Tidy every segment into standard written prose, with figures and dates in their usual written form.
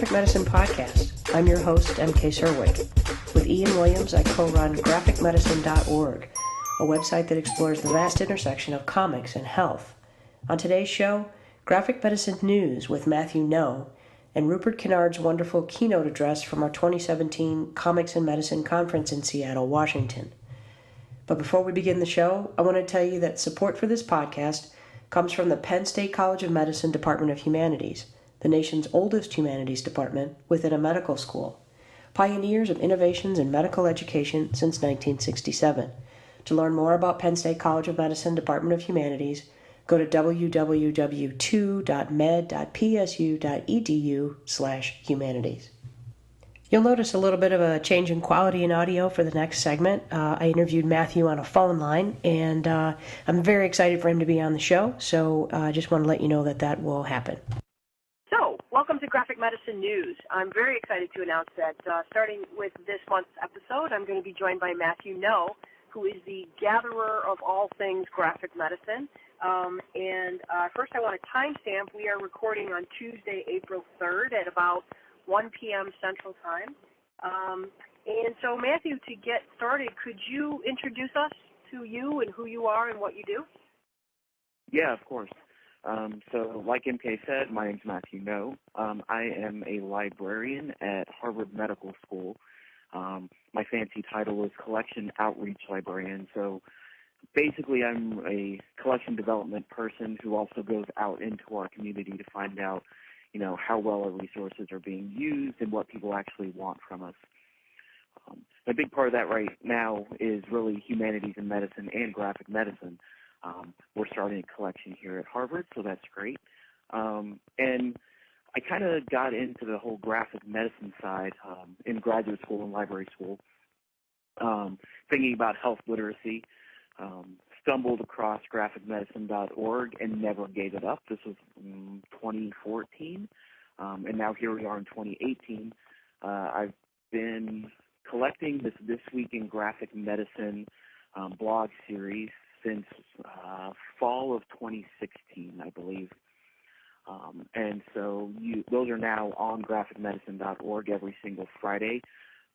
Graphic Medicine Podcast. I'm your host, MK Serwick. With Ian Williams, I co-run graphicmedicine.org, a website that explores the vast intersection of comics and health. On today's show, Graphic Medicine News with Matthew No, and Rupert Kinnard's wonderful keynote address from our 2017 Comics and Medicine Conference in Seattle, Washington. But before we begin the show, I want to tell you that support for this podcast comes from the Penn State College of Medicine Department of Humanities, the nation's oldest humanities department within a medical school, pioneers of innovations in medical education since 1967. To learn more about Penn State College of Medicine Department of Humanities, go to www.med.psu.edu/humanities. You'll notice a little bit of a change in quality in audio for the next segment. I interviewed Matthew on a phone line, and I'm very excited for him to be on the show, so I just want to let you know that that will happen. So, welcome to Graphic Medicine News. I'm very excited to announce that starting with this month's episode, I'm going to be joined by Matthew No, who is the gatherer of all things graphic medicine. First I want to timestamp. We are recording on Tuesday, April 3rd at about 1 p.m. Central Time. And so, Matthew, to get started, could you introduce us to you and who you are and what you do? Yeah, of course. So, like MK said, my name's Matthew No. I am a librarian at Harvard Medical School. My fancy title is Collection Outreach Librarian. So, basically, I'm a collection development person who also goes out into our community to find out how well our resources are being used and what people actually want from us. A big part of that right now is really humanities and medicine and graphic medicine. We're starting a collection here at Harvard, so that's great. And I kind of got into the whole graphic medicine side in graduate school and library school, thinking about health literacy. Stumbled across graphicmedicine.org and never gave it up. This was 2014, and now here we are in 2018. I've been collecting this Week in Graphic Medicine blog series since fall of 2016, I believe. And so those are now on graphicmedicine.org every single Friday.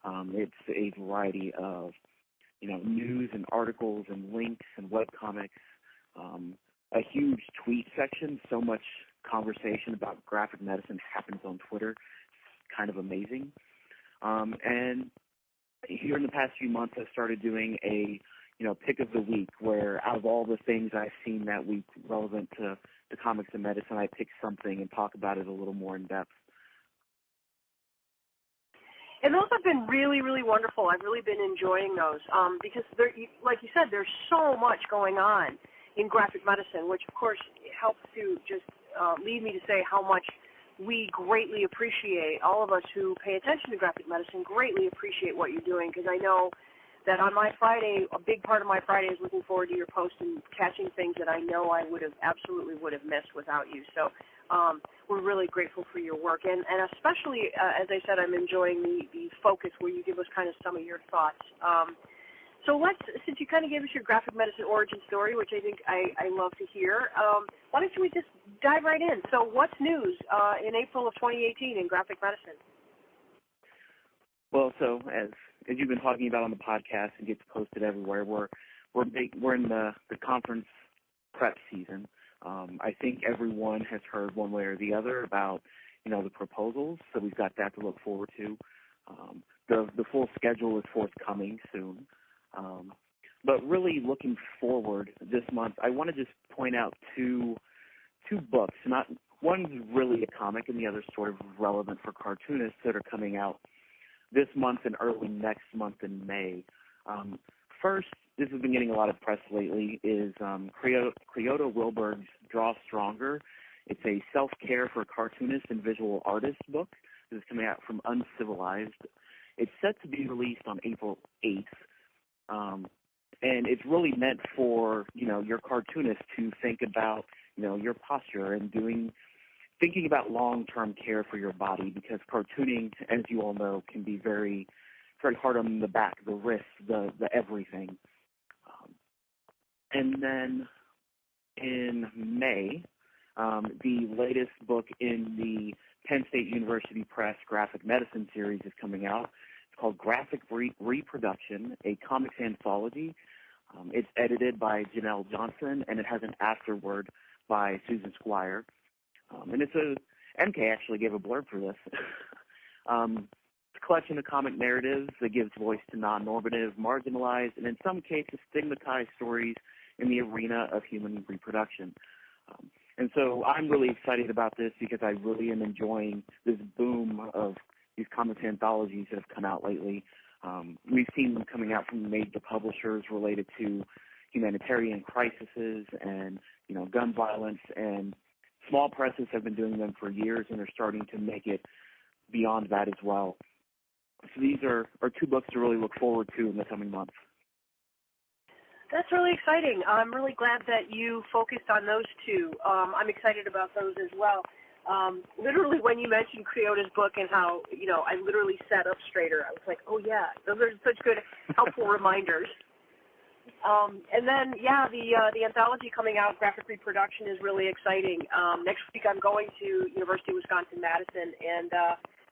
It's a variety of news and articles and links and webcomics, a huge tweet section. So much conversation about graphic medicine happens on Twitter. It's kind of amazing. And here in the past few months, I started doing a, pick of the week, where out of all the things I've seen that week relevant to comics and medicine, I pick something and talk about it a little more in depth. And those have been really, really wonderful. I've really been enjoying those because, like you said, there's so much going on in graphic medicine, which, of course, helps to just lead me to say how much we greatly appreciate, all of us who pay attention to graphic medicine greatly appreciate what you're doing, because I know that on my Friday, a big part of my Friday is looking forward to your post and catching things that I know I absolutely would have missed without you. So we're really grateful for your work. And especially, as I said, I'm enjoying the focus where you give us kind of some of your thoughts. So since you kind of gave us your graphic medicine origin story, which I think I love to hear, why don't we just dive right in? So what's news in April of 2018 in graphic medicine? Well, so as you've been talking about on the podcast and gets posted everywhere, we're in the conference prep season. I think everyone has heard one way or the other about the proposals, so we've got that to look forward to. The full schedule is forthcoming soon. But really looking forward this month, I want to just point out two books. One's really a comic, and the other's sort of relevant for cartoonists that are coming out this month and early next month in May. First, this has been getting a lot of press lately, is Creoda Wilberg's Draw Stronger. It's a self-care for cartoonists and visual artists book. This is coming out from Uncivilized. It's set to be released on April 8th. And it's really meant for, your cartoonist to think about, your posture and thinking about long-term care for your body, because cartooning, as you all know, can be very, very hard on the back, the wrists, the everything. And then in May, the latest book in the Penn State University Press graphic medicine series is coming out. It's called Graphic Reproduction, a comics anthology. It's edited by Janelle Johnson, and it has an afterword by Susan Squire. And it's MK actually gave a blurb for this. It's a collection of comic narratives that gives voice to non-normative, marginalized, and in some cases stigmatized stories in the arena of human reproduction. And so I'm really excited about this because I really am enjoying this boom of these comics anthologies that have come out lately. We've seen them coming out from major publishers related to humanitarian crises and, gun violence, and small presses have been doing them for years and are starting to make it beyond that as well. So these are two books to really look forward to in the coming months. That's really exciting. I'm really glad that you focused on those two. I'm excited about those as well. Literally, when you mentioned Creota's book and how, I literally sat up straighter. I was like, oh, yeah, those are such good, helpful reminders. And then, the anthology coming out, Graphic Reproduction, is really exciting. Next week I'm going to University of Wisconsin-Madison, and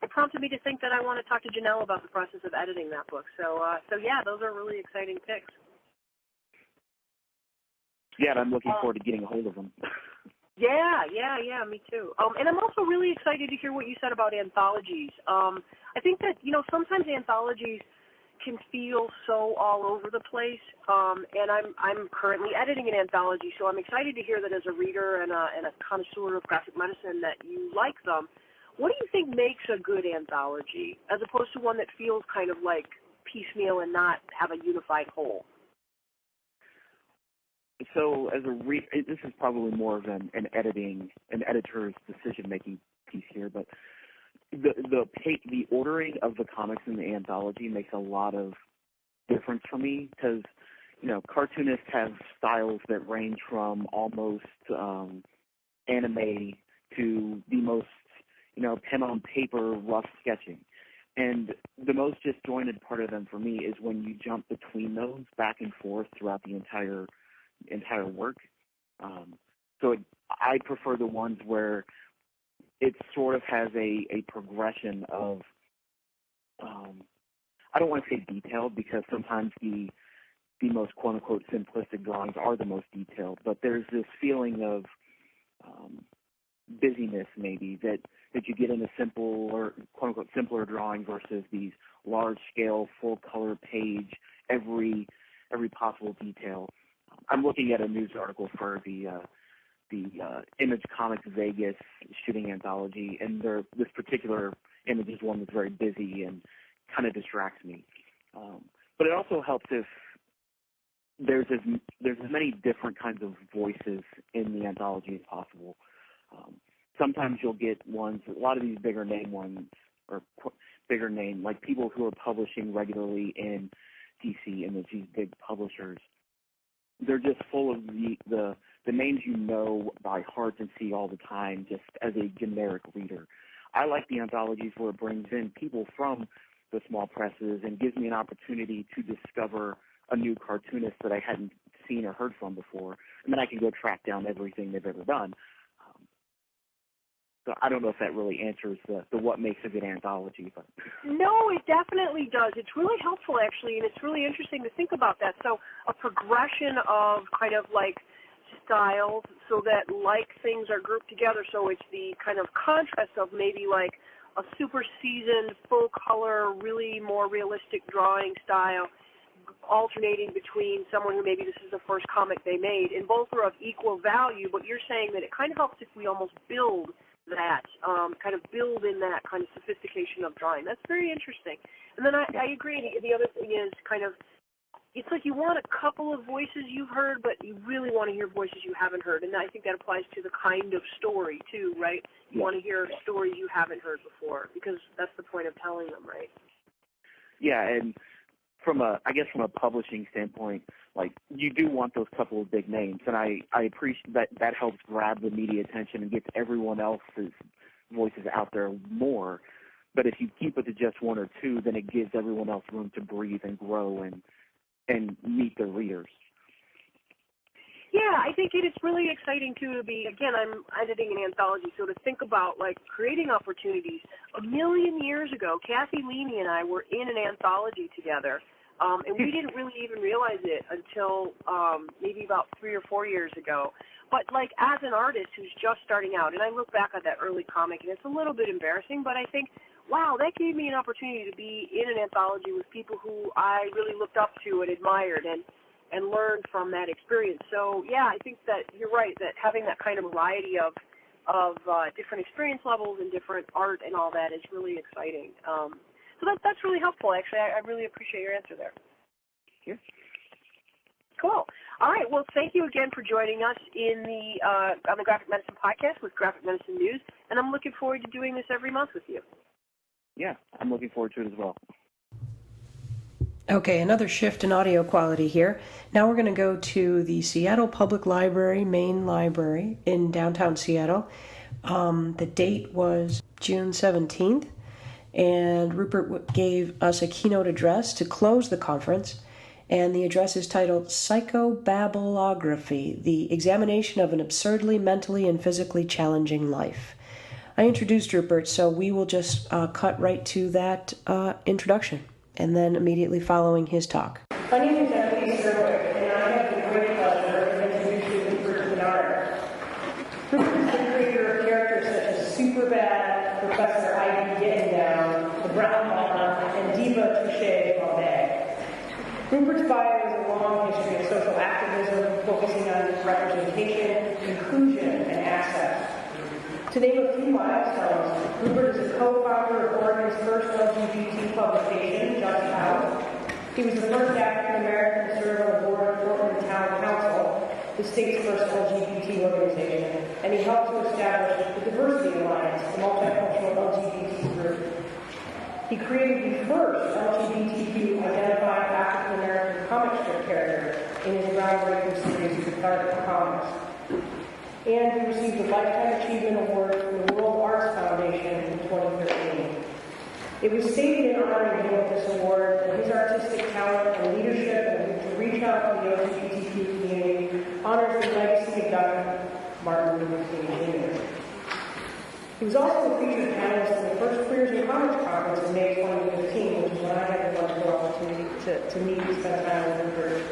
it prompted me to think that I want to talk to Janelle about the process of editing that book. So those are really exciting picks. Yeah, and I'm looking forward to getting a hold of them. Yeah, me too. And I'm also really excited to hear what you said about anthologies. I think that, sometimes anthologies can feel so all over the place, and I'm currently editing an anthology, so I'm excited to hear that as a reader and a connoisseur of graphic medicine that you like them. What do you think makes a good anthology, as opposed to one that feels kind of like piecemeal and not have a unified whole? So as this is probably more of an editor's decision-making piece here, but the ordering of the comics in the anthology makes a lot of difference for me because, cartoonists have styles that range from almost anime to the most, pen on paper rough sketching. And the most disjointed part of them for me is when you jump between those back and forth throughout the entire work. I prefer the ones where it sort of has a progression of, I don't want to say detailed because sometimes the most quote-unquote simplistic drawings are the most detailed, but there's this feeling of busyness maybe that you get in a simple or quote-unquote simpler drawing versus these large-scale, full-color page, every possible detail. I'm looking at a news article for the Image Comics Vegas shooting anthology, and this particular image is one that's very busy and kind of distracts me. But it also helps if there's as many different kinds of voices in the anthology as possible. Sometimes you'll get ones, a lot of these bigger name ones, or bigger name, like people who are publishing regularly in DC and these big publishers. They're just full of the names by heart and see all the time, just as a generic reader. I like the anthologies where it brings in people from the small presses and gives me an opportunity to discover a new cartoonist that I hadn't seen or heard from before, and then I can go track down everything they've ever done. So I don't know if that really answers the what makes a good anthology. But no, it definitely does. It's really helpful, actually, and it's really interesting to think about that. So a progression of kind of like styles so that like things are grouped together. So it's the kind of contrast of maybe like a super seasoned, full color, really more realistic drawing style alternating between someone who maybe this is the first comic they made, and both are of equal value, but you're saying that it kind of helps if we almost build that, kind of build in that kind of sophistication of drawing. That's very interesting. And then I agree. The other thing is kind of, it's like you want a couple of voices you've heard, but you really want to hear voices you haven't heard. And I think that applies to the kind of story, too, right? You want to hear stories you haven't heard before, because that's the point of telling them, right? Yeah, and from a publishing standpoint, like, you do want those couple of big names, and I appreciate that helps grab the media attention and gets everyone else's voices out there more. But if you keep it to just one or two, then it gives everyone else room to breathe and grow and meet their readers. Yeah, I think it's really exciting to be, again, I'm editing an anthology, so to think about like creating opportunities. A million years ago, Kathy Leaney and I were in an anthology together, and we didn't really even realize it until maybe about 3 or 4 years ago. But like as an artist who's just starting out, and I look back at that early comic, and it's a little bit embarrassing, but I think, wow, that gave me an opportunity to be in an anthology with people who I really looked up to and admired and learned from that experience. So yeah, I think that you're right, that having that kind of variety of different experience levels and different art and all that is really exciting. So that's really helpful, actually. I really appreciate your answer there. Yeah. Cool. All right. Well, thank you again for joining us in on the Graphic Medicine Podcast with Graphic Medicine News, and I'm looking forward to doing this every month with you. Yeah, I'm looking forward to it as well. Okay, another shift in audio quality here. Now we're going to go to the Seattle Public Library, main library in downtown Seattle. The date was June 17th, and Rupert gave us a keynote address to close the conference, and the address is titled PSYCHOBABBLEOGRAPhy, the examination of an absurdly mentally and physically challenging life. I introduced Rupert, so we will just cut right to that introduction, and then immediately following his talk. My name is Rupert, and I have the great pleasure of introducing Rupert Kinnard. Rupert is the creator of characters such as Superbad, Professor Ivy Getting Down, the Brown Mama, and Diva, Touché, Flambé. Rupert's bio is a long history of social activism, focusing on representation, inclusion, and access. To name a few milestones, Rupert is a co-founder of Oregon's first LGBT publication, Just Out. He was the first African-American to serve on the board of Portland Town Council, the state's first LGBT organization, and he helped to establish the Diversity Alliance, the multicultural LGBT group. He created the first LGBTQ-identified African-American comic strip character in his groundbreaking series, Cathartic Comics. And he received a Lifetime Achievement Award from the World Arts Foundation in 2013. It was stated in honoring him with this award that his artistic talent and leadership and to reach out to the LGBTQ community honors the legacy of Dr. Martin Luther King Jr. He was also a featured panelist in the first Queers in Comics Conference in May 2015, which is when I had the wonderful opportunity to meet and spend time with Rupert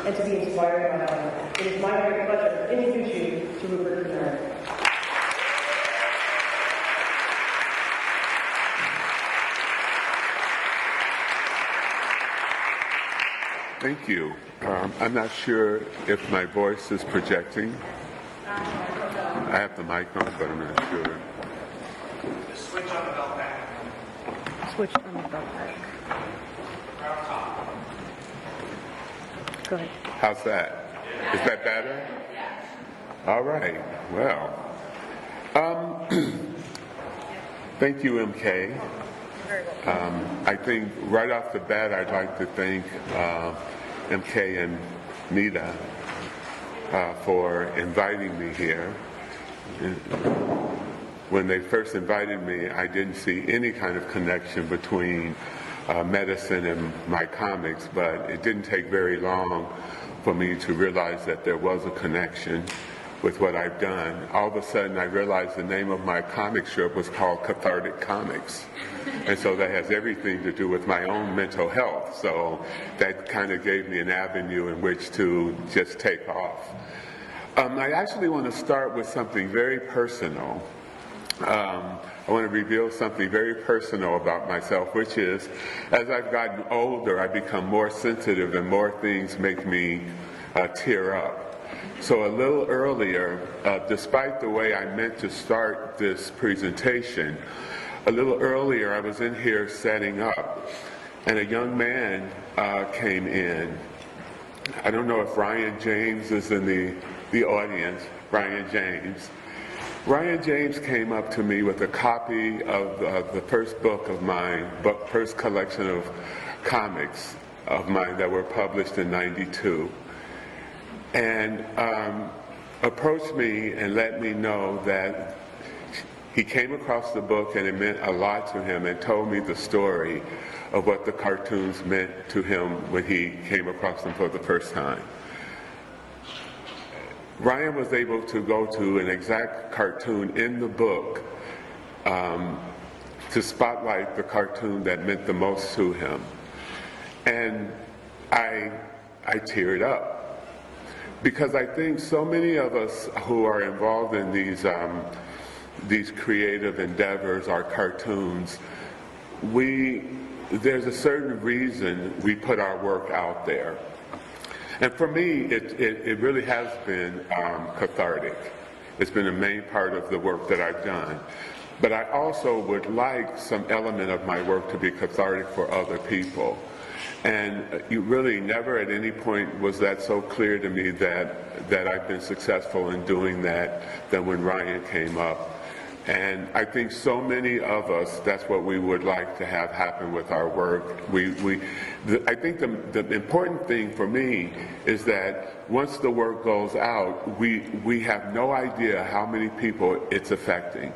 and to be inspired by him. It is my great pleasure to introduce you to Rupert Kinnard. Thank you. I'm not sure if my voice is projecting. I have the mic on, but I'm not sure. Just switch on the belt back. Switch on the belt back. Go ahead. How's that? Is that better? All right. Well, thank you, MK. I think right off the bat, I'd like to thank MK and Nita for inviting me here. When they first invited me, I didn't see any kind of connection between medicine and my comics, but it didn't take very long for me to realize that there was a connection with what I've done. All of a sudden, I realized the name of my comic strip was called Cathartic Comics. And so that has everything to do with my own mental health. So that kind of gave me an avenue in which to just take off. I actually want to start with something very personal. I want to reveal something very personal about myself, which is, as I've gotten older, I become more sensitive and more things make me tear up. So a little earlier, despite the way I meant to start this presentation, a little earlier I was in here setting up, and a young man came in. I don't know if Ryan James is in the audience. Ryan James. Ryan James came up to me with a copy of the first book of mine, first collection of comics of mine that were published in '92, and approached me and let me know that he came across the book and it meant a lot to him, and told me the story of what the cartoons meant to him when he came across them for the first time. Ryan was able to go to an exact cartoon in the book to spotlight the cartoon that meant the most to him. And I teared up. Because I think so many of us who are involved in these creative endeavors, our cartoons, there's a certain reason we put our work out there. And for me, it really has been cathartic. It's been a main part of the work that I've done. But I also would like some element of my work to be cathartic for other people. And you really never at any point was that so clear to me that I've been successful in doing that than when Ryan came up. And I think so many of us, that's what we would like to have happen with our work. I think the important thing for me is that once the work goes out, we have no idea how many people it's affecting.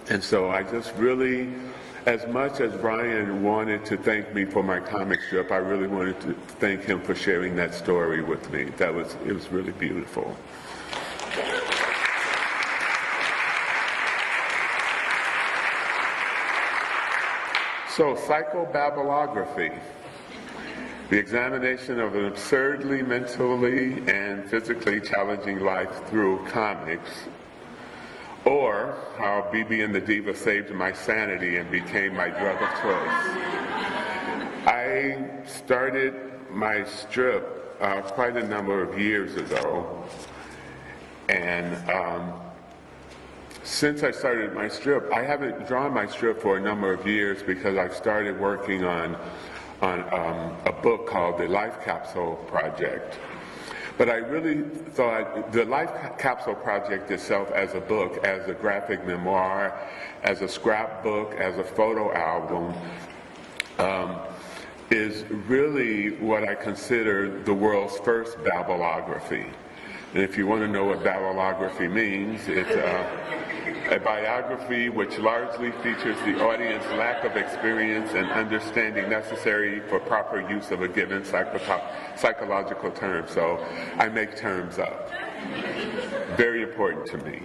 And so I just really, as much as Ryan wanted to thank me for my comic strip, I really wanted to thank him for sharing that story with me. It was really beautiful. So, psychobabbleography, the examination of an absurdly mentally and physically challenging life through comics, or how BB and the Diva saved my sanity and became my drug of choice. I started my strip quite a number of years ago, and since I started my strip, I haven't drawn my strip for a number of years because I've started working on a book called The Life Capsule Project. But I really thought the Life Capsule Project itself as a book, as a graphic memoir, as a scrapbook, as a photo album, is really what I consider the world's first babbleography. And if you want to know what babbleography means, it's a biography which largely features the audience's lack of experience and understanding necessary for proper use of a given psychological term. So I make terms up. Very important to me.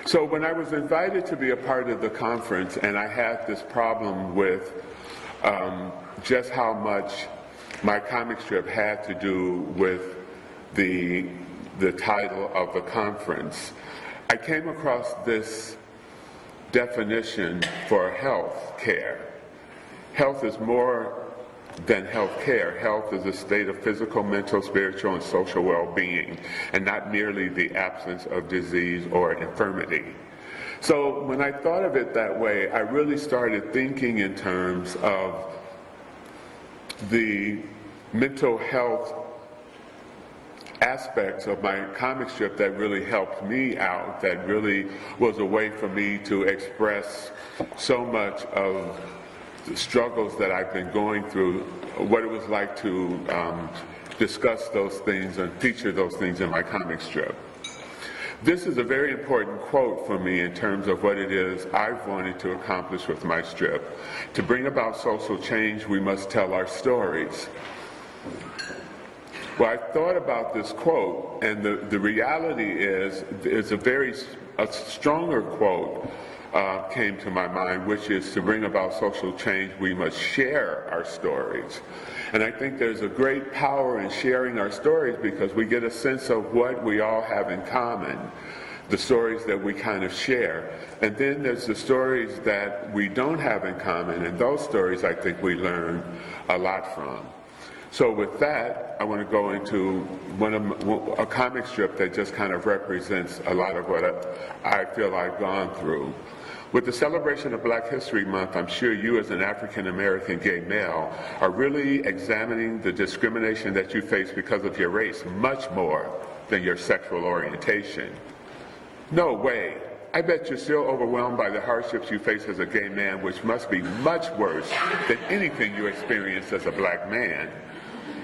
So when I was invited to be a part of the conference, and I had this problem with just how much my comic strip had to do with the title of the conference, I came across this definition for health care. Health is more than health care. Health is a state of physical, mental, spiritual, and social well-being, and not merely the absence of disease or infirmity. So when I thought of it that way, I really started thinking in terms of the mental health aspects of my comic strip that really helped me out, that really was a way for me to express so much of the struggles that I've been going through, what it was like to discuss those things and feature those things in my comic strip. This is a very important quote for me in terms of what it is I've wanted to accomplish with my strip. To bring about social change, we must tell our stories. Well, I thought about this quote, and the reality is, a stronger quote came to my mind, which is to bring about social change, we must share our stories. And I think there's a great power in sharing our stories because we get a sense of what we all have in common, the stories that we kind of share. And then there's the stories that we don't have in common, and those stories I think we learn a lot from. So with that, I want to go into a comic strip that just kind of represents a lot of what I feel I've gone through. With the celebration of Black History Month, I'm sure you as an African-American gay male are really examining the discrimination that you face because of your race much more than your sexual orientation. No way. I bet you're still overwhelmed by the hardships you face as a gay man, which must be much worse than anything you experienced as a black man.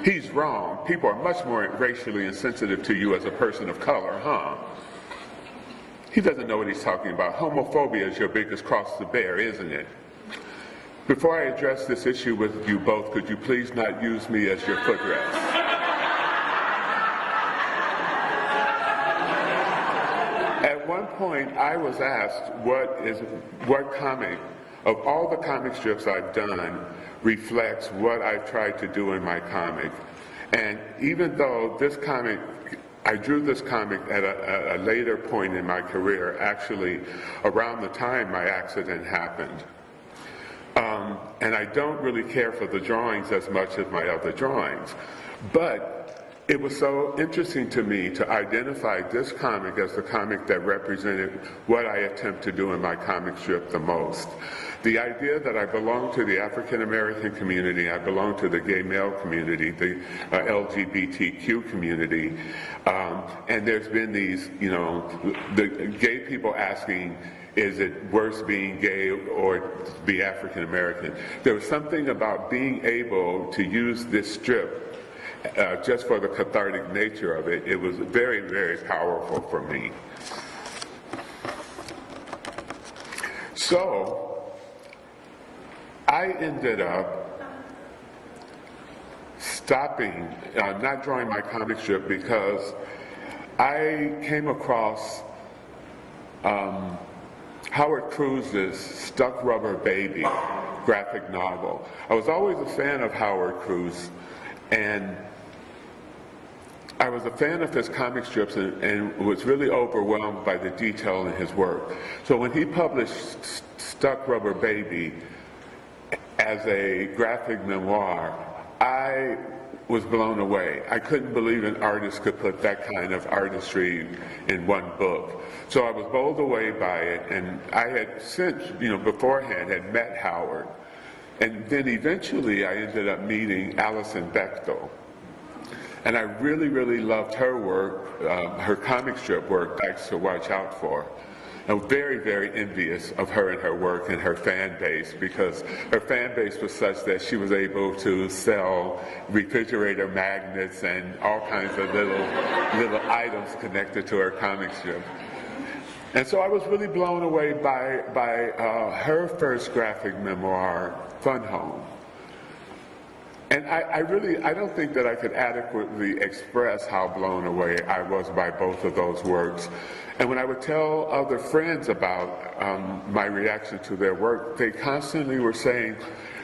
He's wrong. People are much more racially insensitive to you as a person of color, huh? He doesn't know what he's talking about. Homophobia is your biggest cross to bear, isn't it? Before I address this issue with you both, could you please not use me as your footrest? I was asked what comic, of all the comic strips I've done, reflects what I've tried to do in my comic. And even though this comic, I drew this comic at a later point in my career, actually around the time my accident happened. And I don't really care for the drawings as much as my other drawings. But it was so interesting to me to identify this comic as the comic that represented what I attempt to do in my comic strip the most. The idea that I belong to the African American community, I belong to the gay male community, the LGBTQ community, and there's been these, you know, the gay people asking, is it worse being gay or be African American? There was something about being able to use this strip just for the cathartic nature of it. It was very, very powerful for me. So I ended up stopping, not drawing my comic strip, because I came across Howard Cruz's Stuck Rubber Baby graphic novel. I was always a fan of Howard Cruz, and I was a fan of his comic strips and was really overwhelmed by the detail in his work. So when he published Stuck Rubber Baby as a graphic memoir, I was blown away. I couldn't believe an artist could put that kind of artistry in one book. So I was bowled away by it, and I had since, you know, beforehand had met Howard. And then eventually I ended up meeting Alison Bechtel. And I really, really loved her work, her comic strip work, Dykes to Watch Out For. I'm very, very envious of her and her work and her fan base, because her fan base was such that she was able to sell refrigerator magnets and all kinds of little items connected to her comic strip. And so I was really blown away by her first graphic memoir, Fun Home. And I don't think that I could adequately express how blown away I was by both of those works. And when I would tell other friends about my reaction to their work, they constantly were saying,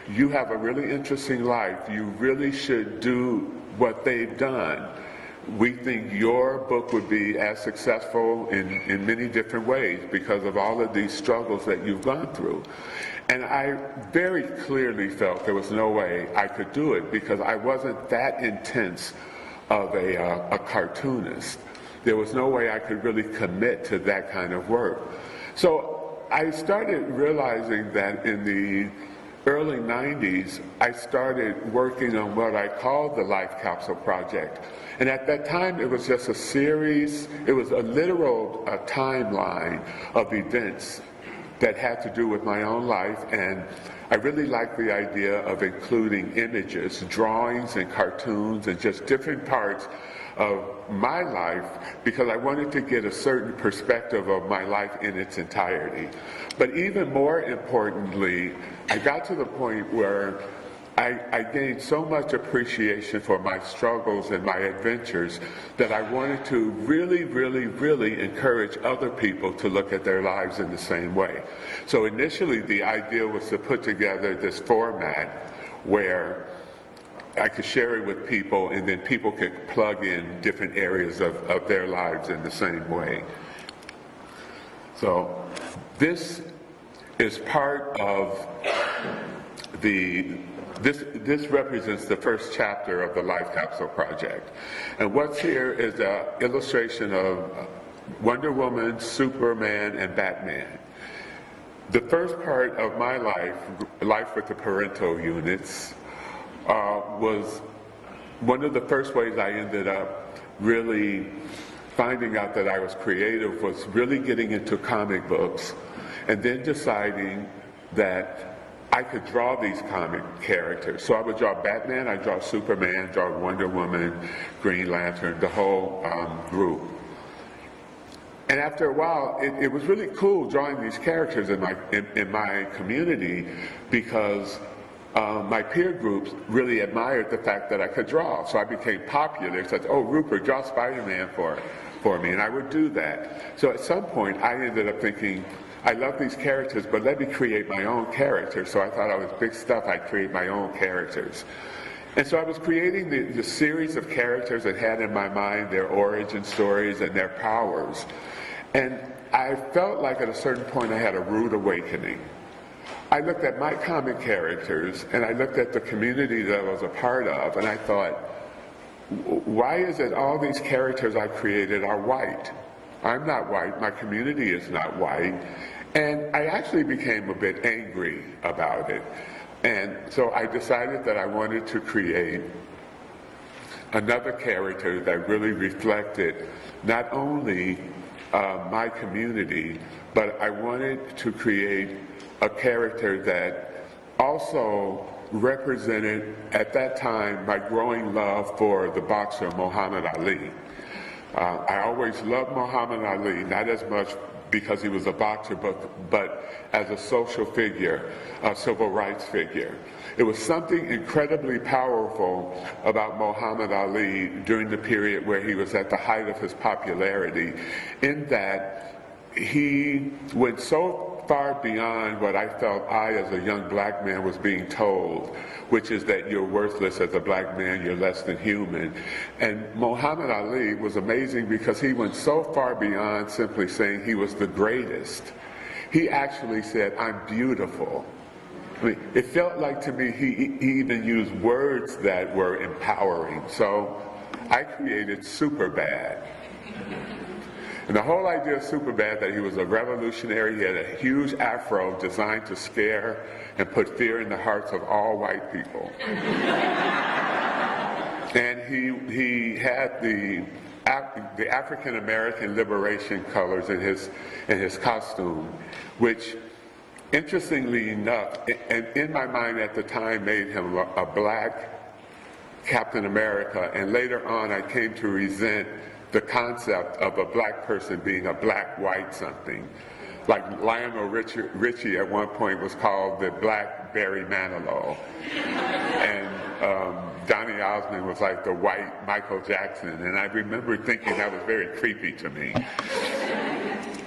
you have a really interesting life. You really should do what they've done. We think your book would be as successful in many different ways because of all of these struggles that you've gone through. And I very clearly felt there was no way I could do it because I wasn't that intense of a cartoonist. There was no way I could really commit to that kind of work. So I started realizing that in the early 90s, I started working on what I called the Life Capsule Project. And at that time, it was just a series, it was a literal timeline of events that had to do with my own life, and I really liked the idea of including images, drawings and cartoons and just different parts of my life because I wanted to get a certain perspective of my life in its entirety. But even more importantly, I got to the point where I gained so much appreciation for my struggles and my adventures that I wanted to really, really, really encourage other people to look at their lives in the same way. So initially the idea was to put together this format where I could share it with people and then people could plug in different areas of their lives in the same way. So this is part of this represents the first chapter of the Life Capsule Project. And what's here is an illustration of Wonder Woman, Superman, and Batman. The first part of my life with the parental units, was one of the first ways I ended up really finding out that I was creative was really getting into comic books and then deciding that I could draw these comic characters. So I would draw Batman, I'd draw Superman, draw Wonder Woman, Green Lantern, the whole group. And after a while, it was really cool drawing these characters in my community because my peer groups really admired the fact that I could draw. So I became popular. Said, oh, Rupert, draw Spider-Man for me, and I would do that. So at some point, I ended up thinking, I love these characters, but let me create my own characters. So I thought I was big stuff, I'd create my own characters. And so I was creating the series of characters that had in my mind their origin stories and their powers. And I felt like at a certain point I had a rude awakening. I looked at my comic characters, and I looked at the community that I was a part of, and I thought, why is it all these characters I created are white? I'm not white, my community is not white, and I actually became a bit angry about it. And so I decided that I wanted to create another character that really reflected not only my community, but I wanted to create a character that also represented, at that time, my growing love for the boxer Muhammad Ali. I always loved Muhammad Ali, not as much because he was a boxer, but as a social figure, a civil rights figure. It was something incredibly powerful about Muhammad Ali during the period where he was at the height of his popularity, in that he went so far beyond what I felt I, as a young black man, was being told, which is that you're worthless as a black man, you're less than human. And Muhammad Ali was amazing because he went so far beyond simply saying he was the greatest. He actually said, I'm beautiful. I mean, it felt like to me he even used words that were empowering. So I created Superbad. And the whole idea of Superbad, that he was a revolutionary, he had a huge afro designed to scare and put fear in the hearts of all white people. And he had the African American liberation colors in his costume, which, interestingly enough, and in my mind at the time, made him a black Captain America, and later on I came to resent the concept of a black person being a black white something. Like Lionel Richie at one point was called the Black Barry Manilow. And Donny Osmond was like the white Michael Jackson. And I remember thinking that was very creepy to me.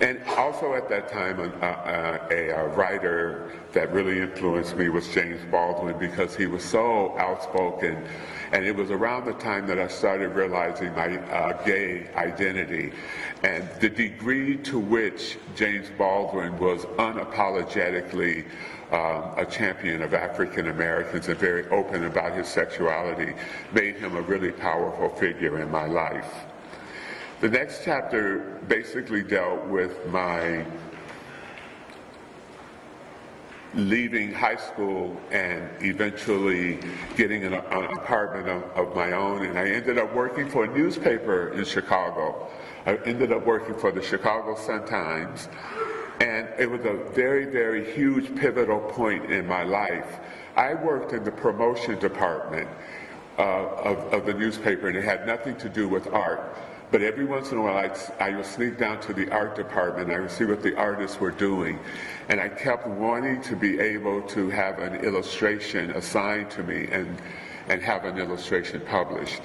And also at that time, a writer that really influenced me was James Baldwin, because he was so outspoken. And it was around the time that I started realizing my gay identity. And the degree to which James Baldwin was unapologetically a champion of African Americans and very open about his sexuality made him a really powerful figure in my life. The next chapter basically dealt with my leaving high school and eventually getting an apartment of my own, and I ended up working for a newspaper in Chicago. I ended up working for the Chicago Sun-Times, and it was a very, very huge pivotal point in my life. I worked in the promotion department of the newspaper, and it had nothing to do with art. But every once in a while, I would sneak down to the art department. I would see what the artists were doing. And I kept wanting to be able to have an illustration assigned to me and have an illustration published.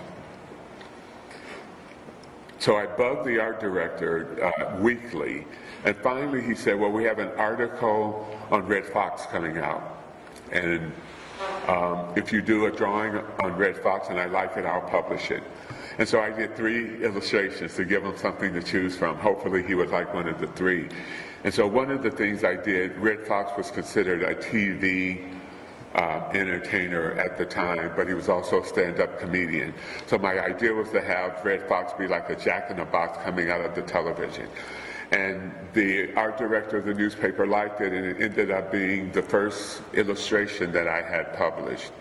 So I bugged the art director weekly. And finally, he said, well, we have an article on Red Fox coming out. And if you do a drawing on Red Fox and I like it, I'll publish it. And so I did 3 illustrations to give him something to choose from. Hopefully he would like one of the 3. And so one of the things I did, Red Fox was considered a TV entertainer at the time, but he was also a stand-up comedian. So my idea was to have Red Fox be like a jack-in-the-box coming out of the television. And the art director of the newspaper liked it, and it ended up being the first illustration that I had published.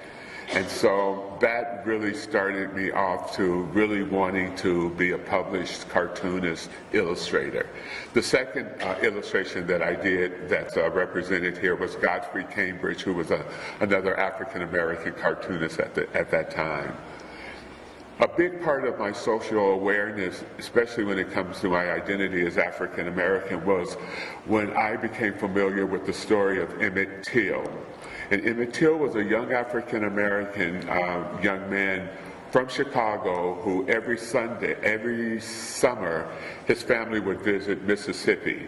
And so that really started me off to really wanting to be a published cartoonist illustrator. The second illustration that I did that's represented here was Godfrey Cambridge, who was another African-American cartoonist at that time. A big part of my social awareness, especially when it comes to my identity as African-American, was when I became familiar with the story of Emmett Till. And Emmett Till was a young African-American young man from Chicago who every summer, his family would visit Mississippi.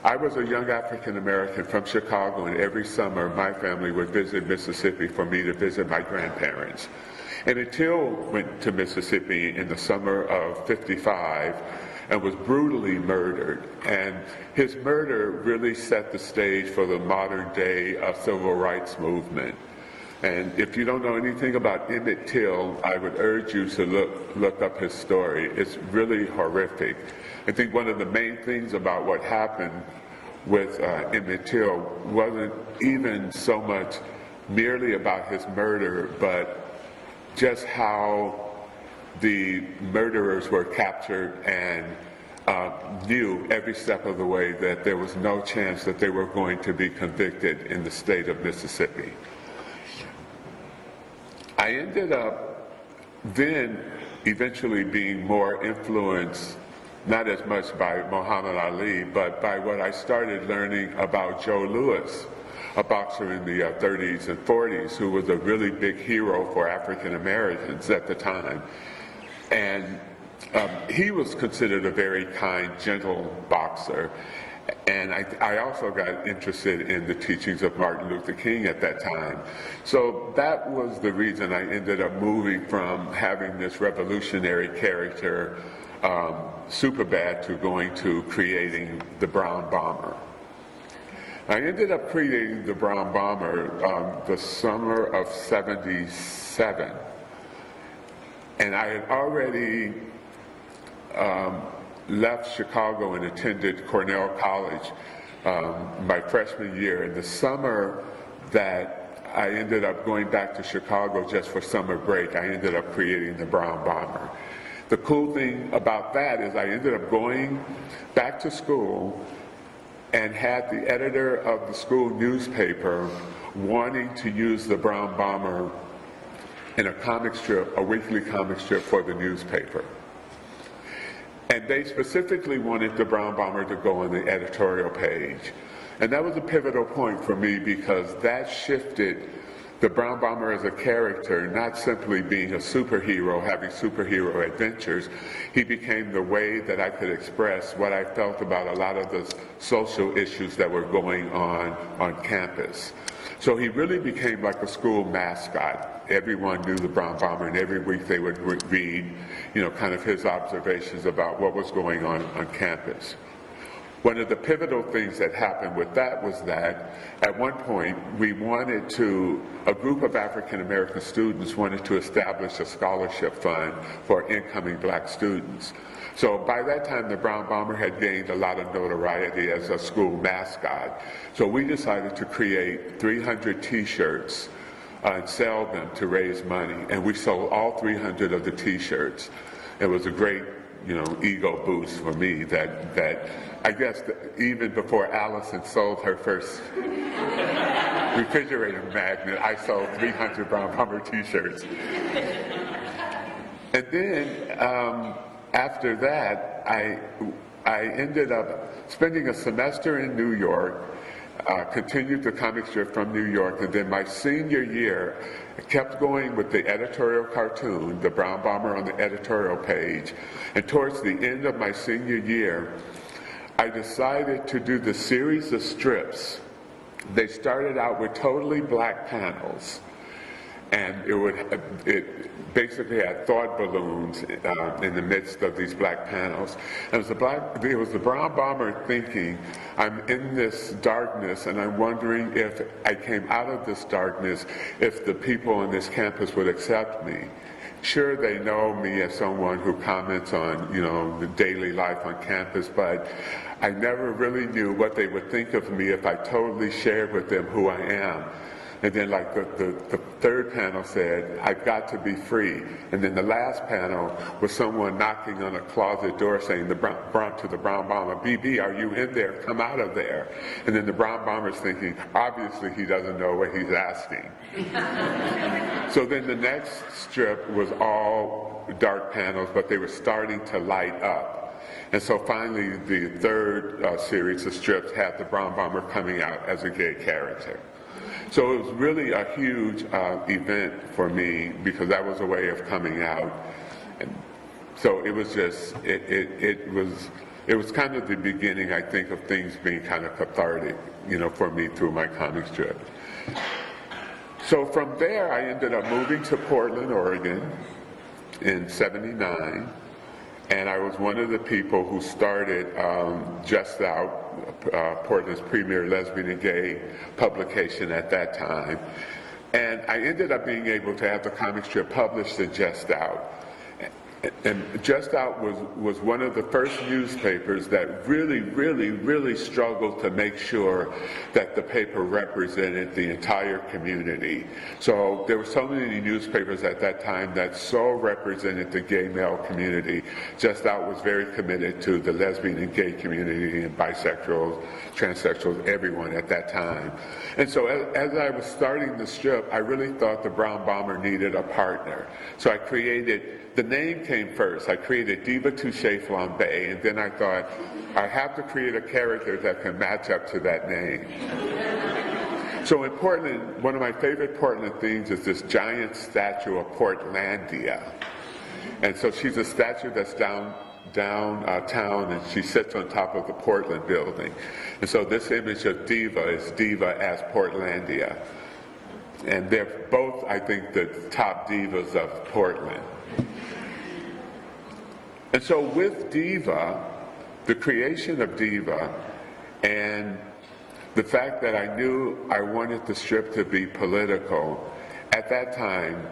I was a young African American from Chicago, and every summer my family would visit Mississippi for me to visit my grandparents. And Till went to Mississippi in the summer of '55 and was brutally murdered. And his murder really set the stage for the modern day civil rights movement. And if you don't know anything about Emmett Till, I would urge you to look up his story. It's really horrific. I think one of the main things about what happened with Emmett Till wasn't even so much merely about his murder, but just how the murderers were captured and knew every step of the way that there was no chance that they were going to be convicted in the state of Mississippi. I ended up then eventually being more influenced, not as much by Muhammad Ali, but by what I started learning about Joe Louis, a boxer in the 30s and 40s who was a really big hero for African Americans at the time. And he was considered a very kind, gentle boxer. And I also got interested in the teachings of Martin Luther King at that time. So that was the reason I ended up moving from having this revolutionary character, Superbad, to going to creating the Brown Bomber. I ended up creating the Brown Bomber the summer of '77. And I had already left Chicago and attended Cornell College my freshman year. In the summer that I ended up going back to Chicago just for summer break, I ended up creating the Brown Bomber. The cool thing about that is I ended up going back to school and had the editor of the school newspaper wanting to use the Brown Bomber in a comic strip, a weekly comic strip for the newspaper. And they specifically wanted the Brown Bomber to go on the editorial page. And that was a pivotal point for me because that shifted the Brown Bomber as a character, not simply being a superhero, having superhero adventures. He became the way that I could express what I felt about a lot of the social issues that were going on campus. So he really became like a school mascot. Everyone knew the Brown Bomber, and every week they would read, kind of his observations about what was going on campus. One of the pivotal things that happened with that was that at one point a group of African American students wanted to establish a scholarship fund for incoming black students. So by that time, the Brown Bomber had gained a lot of notoriety as a school mascot. So we decided to create 300 t-shirts and sell them to raise money. And we sold all 300 of the t-shirts. It was a great, ego boost for me that I guess even before Allison sold her first refrigerator magnet, I sold 300 Brown Bomber t-shirts. And then after that, I ended up spending a semester in New York, continued the comic strip from New York, and then my senior year, I kept going with the editorial cartoon, the Brown Bomber on the editorial page, and towards the end of my senior year, I decided to do the series of strips. They started out with totally black panels, and it basically had thought balloons in the midst of these black panels. And it was the Brown Bomber thinking, I'm in this darkness and I'm wondering if I came out of this darkness, if the people on this campus would accept me. Sure, they know me as someone who comments on, the daily life on campus, but I never really knew what they would think of me if I totally shared with them who I am. And then like the third panel said, I've got to be free. And then the last panel was someone knocking on a closet door saying to the Brown Bomber, BB, are you in there? Come out of there. And then the Brown Bomber's thinking, obviously he doesn't know what he's asking. So then the next strip was all dark panels, but they were starting to light up. And so finally the third series of strips had the Brown Bomber coming out as a gay character. So it was really a huge event for me because that was a way of coming out. And so it was just, it was kind of the beginning, I think, of things being kind of cathartic, you know, for me through my comic strip. So from there, I ended up moving to Portland, Oregon in '79. And I was one of the people who started Just Out, Portland's premier lesbian and gay publication at that time. And I ended up being able to have the comic strip published in Just Out. And Just Out was one of the first newspapers that really struggled to make sure that the paper represented the entire community. So there were so many newspapers at that time that so represented the gay male community. Just Out was very committed to the lesbian and gay community and bisexuals, transsexuals, everyone at that time. And so as I was starting the strip, I really thought the Brown Bomber needed a partner. So I created, the name came first. I created Diva, Touché, Flambé, and then I thought, I have to create a character that can match up to that name. So in Portland, one of my favorite Portland things is this giant statue of Portlandia. And so she's a statue that's downtown, and she sits on top of the Portland building. And so this image of Diva is Diva as Portlandia. And they're both, I think, the top divas of Portland. And so with Diva, the creation of Diva, and the fact that I knew I wanted the strip to be political, at that time,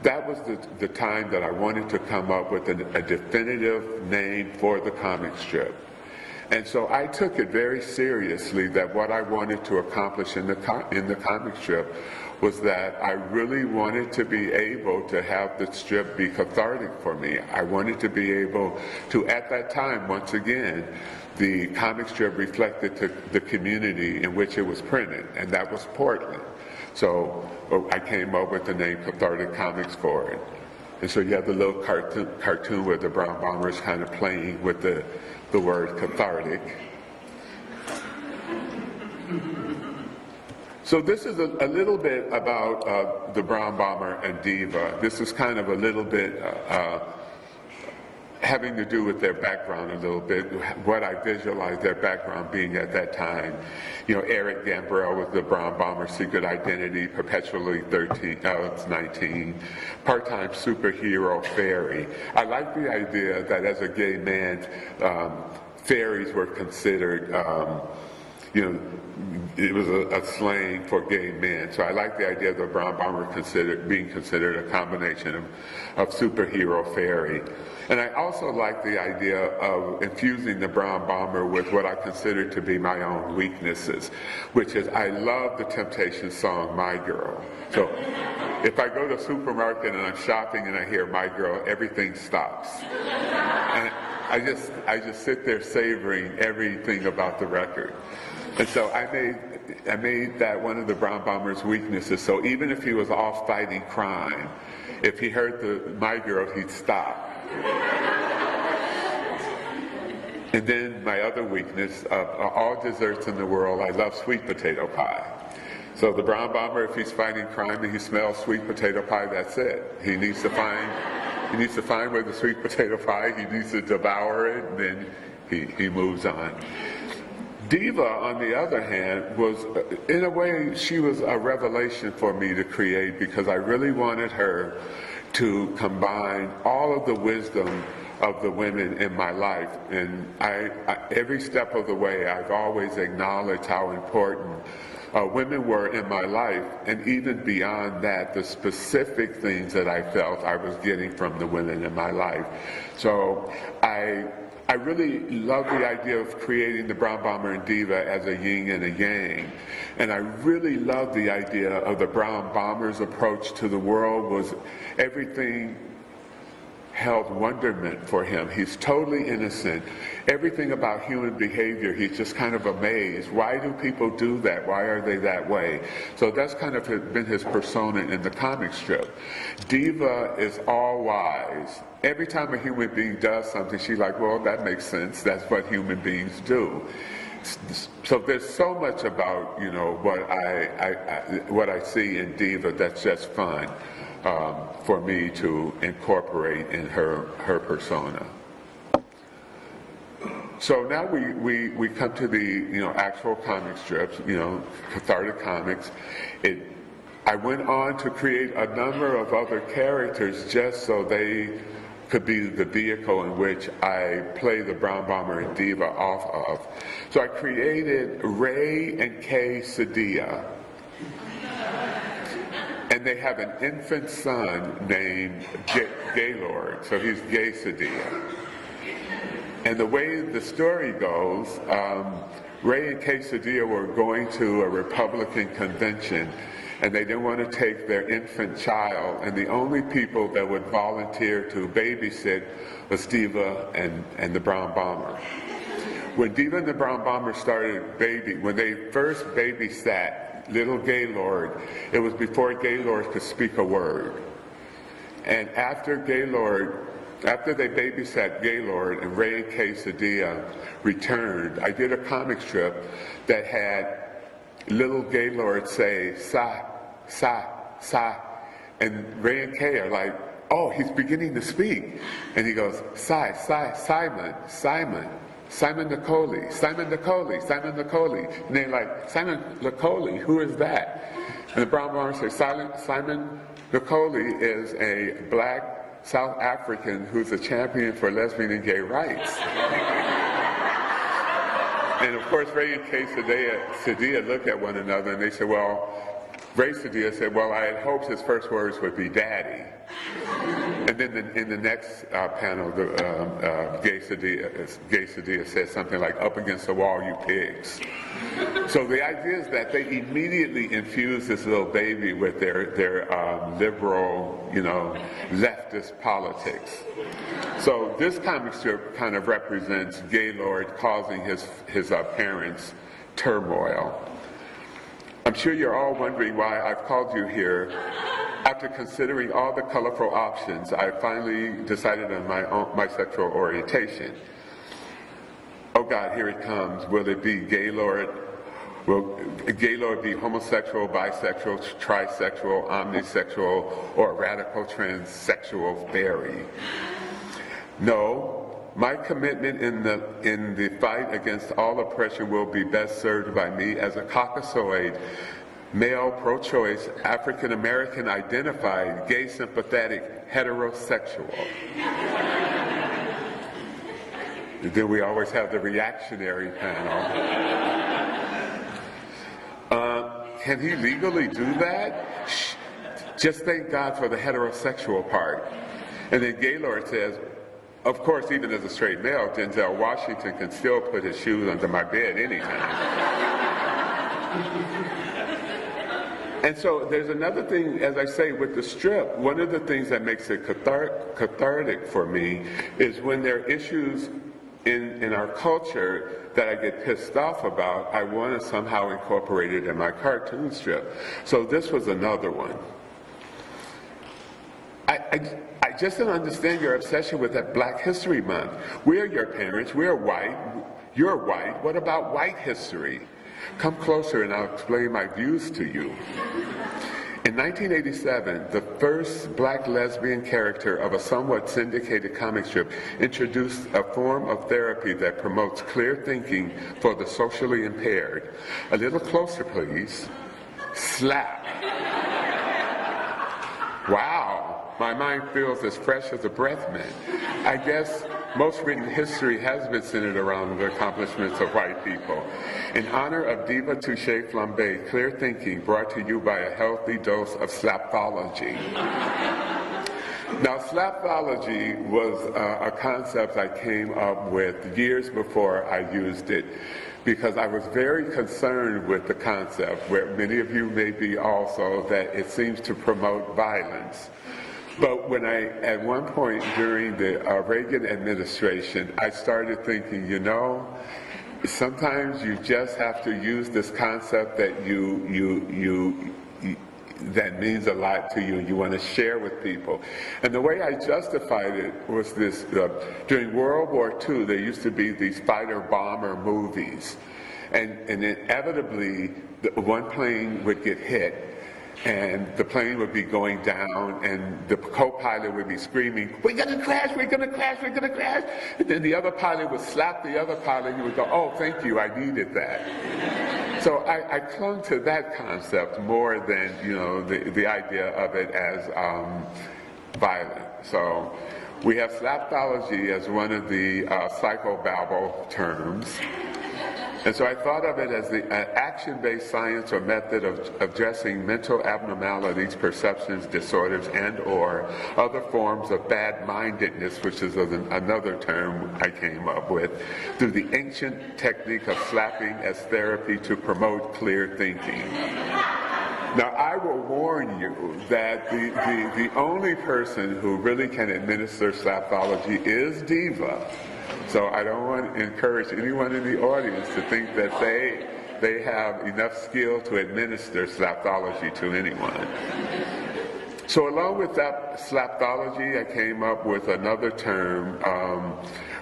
that was the time that I wanted to come up with a definitive name for the comic strip. And so I took it very seriously that what I wanted to accomplish in the comic strip was that I really wanted to be able to have the strip be cathartic for me. I wanted to be able to, at that time, once again, the comic strip reflected the community in which it was printed, and that was Portland. So I came up with the name Cathartic Comics for it. And so you have the little cartoon where the Brown Bomber is kind of playing with the word cathartic. So this is a little bit about the Brown Bomber and Diva. This is kind of a little bit having to do with their background a little bit, what I visualized their background being at that time. You know, Eric Gambrell was the Brown Bomber, Secret Identity, Perpetually 19, part-time superhero fairy. I like the idea that as a gay man, fairies were considered, you know, it was a slang for gay men. So I like the idea of the Brown Bomber being considered a combination of superhero fairy. And I also like the idea of infusing the Brown Bomber with what I consider to be my own weaknesses, which is I love the Temptations song, My Girl. So if I go to a supermarket and I'm shopping and I hear My Girl, everything stops. And I just sit there savoring everything about the record. And so I made that one of the Brown Bomber's weaknesses. So even if he was off fighting crime, if he heard the My Girl, he'd stop. And then my other weakness, of all desserts in the world, I love sweet potato pie. So the Brown Bomber, if he's fighting crime and he smells sweet potato pie, that's it. He needs to find where the sweet potato pie, he needs to devour it, and then he moves on. Diva, on the other hand, was, in a way, she was a revelation for me to create because I really wanted her to combine all of the wisdom of the women in my life. And every step of the way, I've always acknowledged how important women were in my life, and even beyond that, the specific things that I felt I was getting from the women in my life. So I really love the idea of creating the Brown Bomber and Diva as a yin and a yang. And I really love the idea of the Brown Bomber's approach to the world was everything held wonderment for him. He's totally innocent. Everything about human behavior, he's just kind of amazed. Why do people do that? Why are they that way? So that's kind of been his persona in the comic strip. Diva is all wise. Every time a human being does something, she's like, well, that makes sense. That's what human beings do. So there's so much about, you know, what I see in Diva that's just fun for me to incorporate in her persona. So now we come to the, you know, actual comic strips, you know, cathartic comics. I went on to create a number of other characters just so they could be the vehicle in which I play the Brown Bomber and Diva off of. So I created Ray and Kay Sadia. And they have an infant son named Gaylord, so he's Gay Sadia. And the way the story goes, Ray and Kay Sadia were going to a Republican convention, and they didn't want to take their infant child, and the only people that would volunteer to babysit was Diva and the Brown Bomber. When Diva and the Brown Bomber when they first babysat little Gaylord, it was before Gaylord could speak a word. And after they babysat Gaylord and Ray and Kay Sadia returned, I did a comic strip that had little Gaylord say, "Sa, sa, sa," and Ray and Kay are like, "Oh, he's beginning to speak." And he goes, "Sai, Sai, Simon, Simon, Simon Nicoli, Simon Nicoli, Simon Nicoli." And they're like, "Simon Nicoli, who is that?" And the Brown Bomber says, "Simon Nicoli is a black South African who's a champion for lesbian and gay rights." And of course, Ray and Kay Sadia look at one another and they say, well, Ray Sadia said, well, I had hoped his first words would be daddy. And then in the next panel, Gay Sadia says something like, up against the wall, you pigs. So the idea is that they immediately infuse this little baby with their liberal, you know, leftist politics. So this comic strip kind of represents Gaylord causing his parents turmoil. I'm sure you're all wondering why I've called you here. After considering all the colorful options, I finally decided on my sexual orientation. Oh God, here it comes. Will it be Gaylord? Will Gaylord be homosexual, bisexual, trisexual, omnisexual, or a radical transsexual fairy? No, my commitment in the fight against all oppression will be best served by me as a Caucasoid, male, pro-choice, African-American identified, gay sympathetic, heterosexual. Then we always have the reactionary panel. Can he legally do that? Shh. Just thank God for the heterosexual part. And then Gaylord says, of course, even as a straight male, Denzel Washington can still put his shoes under my bed anytime. And so there's another thing, as I say, with the strip, one of the things that makes it cathartic for me is when there are issues in our culture that I get pissed off about, I want to somehow incorporate it in my cartoon strip. So this was another one. I just don't understand your obsession with that Black History Month. We're your parents, we're white, you're white, what about white history? Come closer and I'll explain my views to you. In 1987, the first black lesbian character of a somewhat syndicated comic strip introduced a form of therapy that promotes clear thinking for the socially impaired. A little closer, please. Slap. Wow, my mind feels as fresh as a breath mint. I guess most written history has been centered around the accomplishments of white people. In honor of Diva, Touché, Flambé, clear thinking brought to you by a healthy dose of slapology. Now, slapology was a concept I came up with years before I used it, because I was very concerned with the concept, where many of you may be also, that it seems to promote violence. But when at one point during the Reagan administration, I started thinking, you know, sometimes you just have to use this concept that that means a lot to you, you want to share with people. And the way I justified it was this, during World War II, there used to be these fighter-bomber movies. and inevitably one plane would get hit, and the plane would be going down, and the co-pilot would be screaming, "We're gonna crash, we're gonna crash, we're gonna crash." And then the other pilot would slap the other pilot, and he would go, "Oh, thank you, I needed that." So I clung to that concept more than, you know, the idea of it as violent. So we have slapthology as one of the psychobabble terms. And so I thought of it as the action-based science or method of addressing mental abnormalities, perceptions, disorders, and or other forms of bad-mindedness, which is another term I came up with, through the ancient technique of slapping as therapy to promote clear thinking. Now, I will warn you that the only person who really can administer slapthology is Diva. So I don't want to encourage anyone in the audience to think that they have enough skill to administer slapthology to anyone. So along with that slapthology, I came up with another term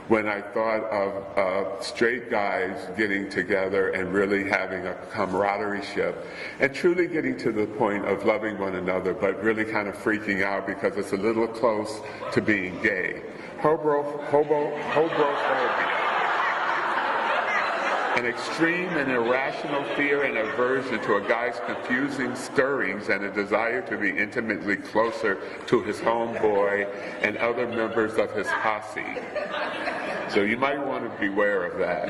when I thought of straight guys getting together and really having a camaraderie-ship and truly getting to the point of loving one another, but really kind of freaking out because it's a little close to being gay. Hobophobia. An extreme and irrational fear and aversion to a guy's confusing stirrings and a desire to be intimately closer to his homeboy and other members of his posse. So you might want to beware of that.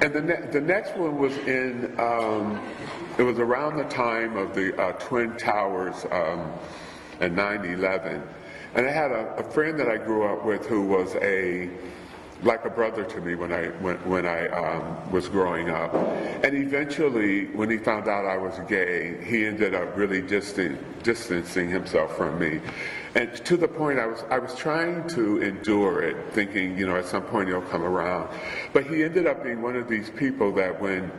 And the next one was in, it was around the time of the Twin Towers and 9/11. And I had a friend that I grew up with who was like a brother to me when I was growing up. And eventually, when he found out I was gay, he ended up really distancing himself from me. And to the point I was trying to endure it, thinking, you know, at some point he'll come around. But he ended up being one of these people that when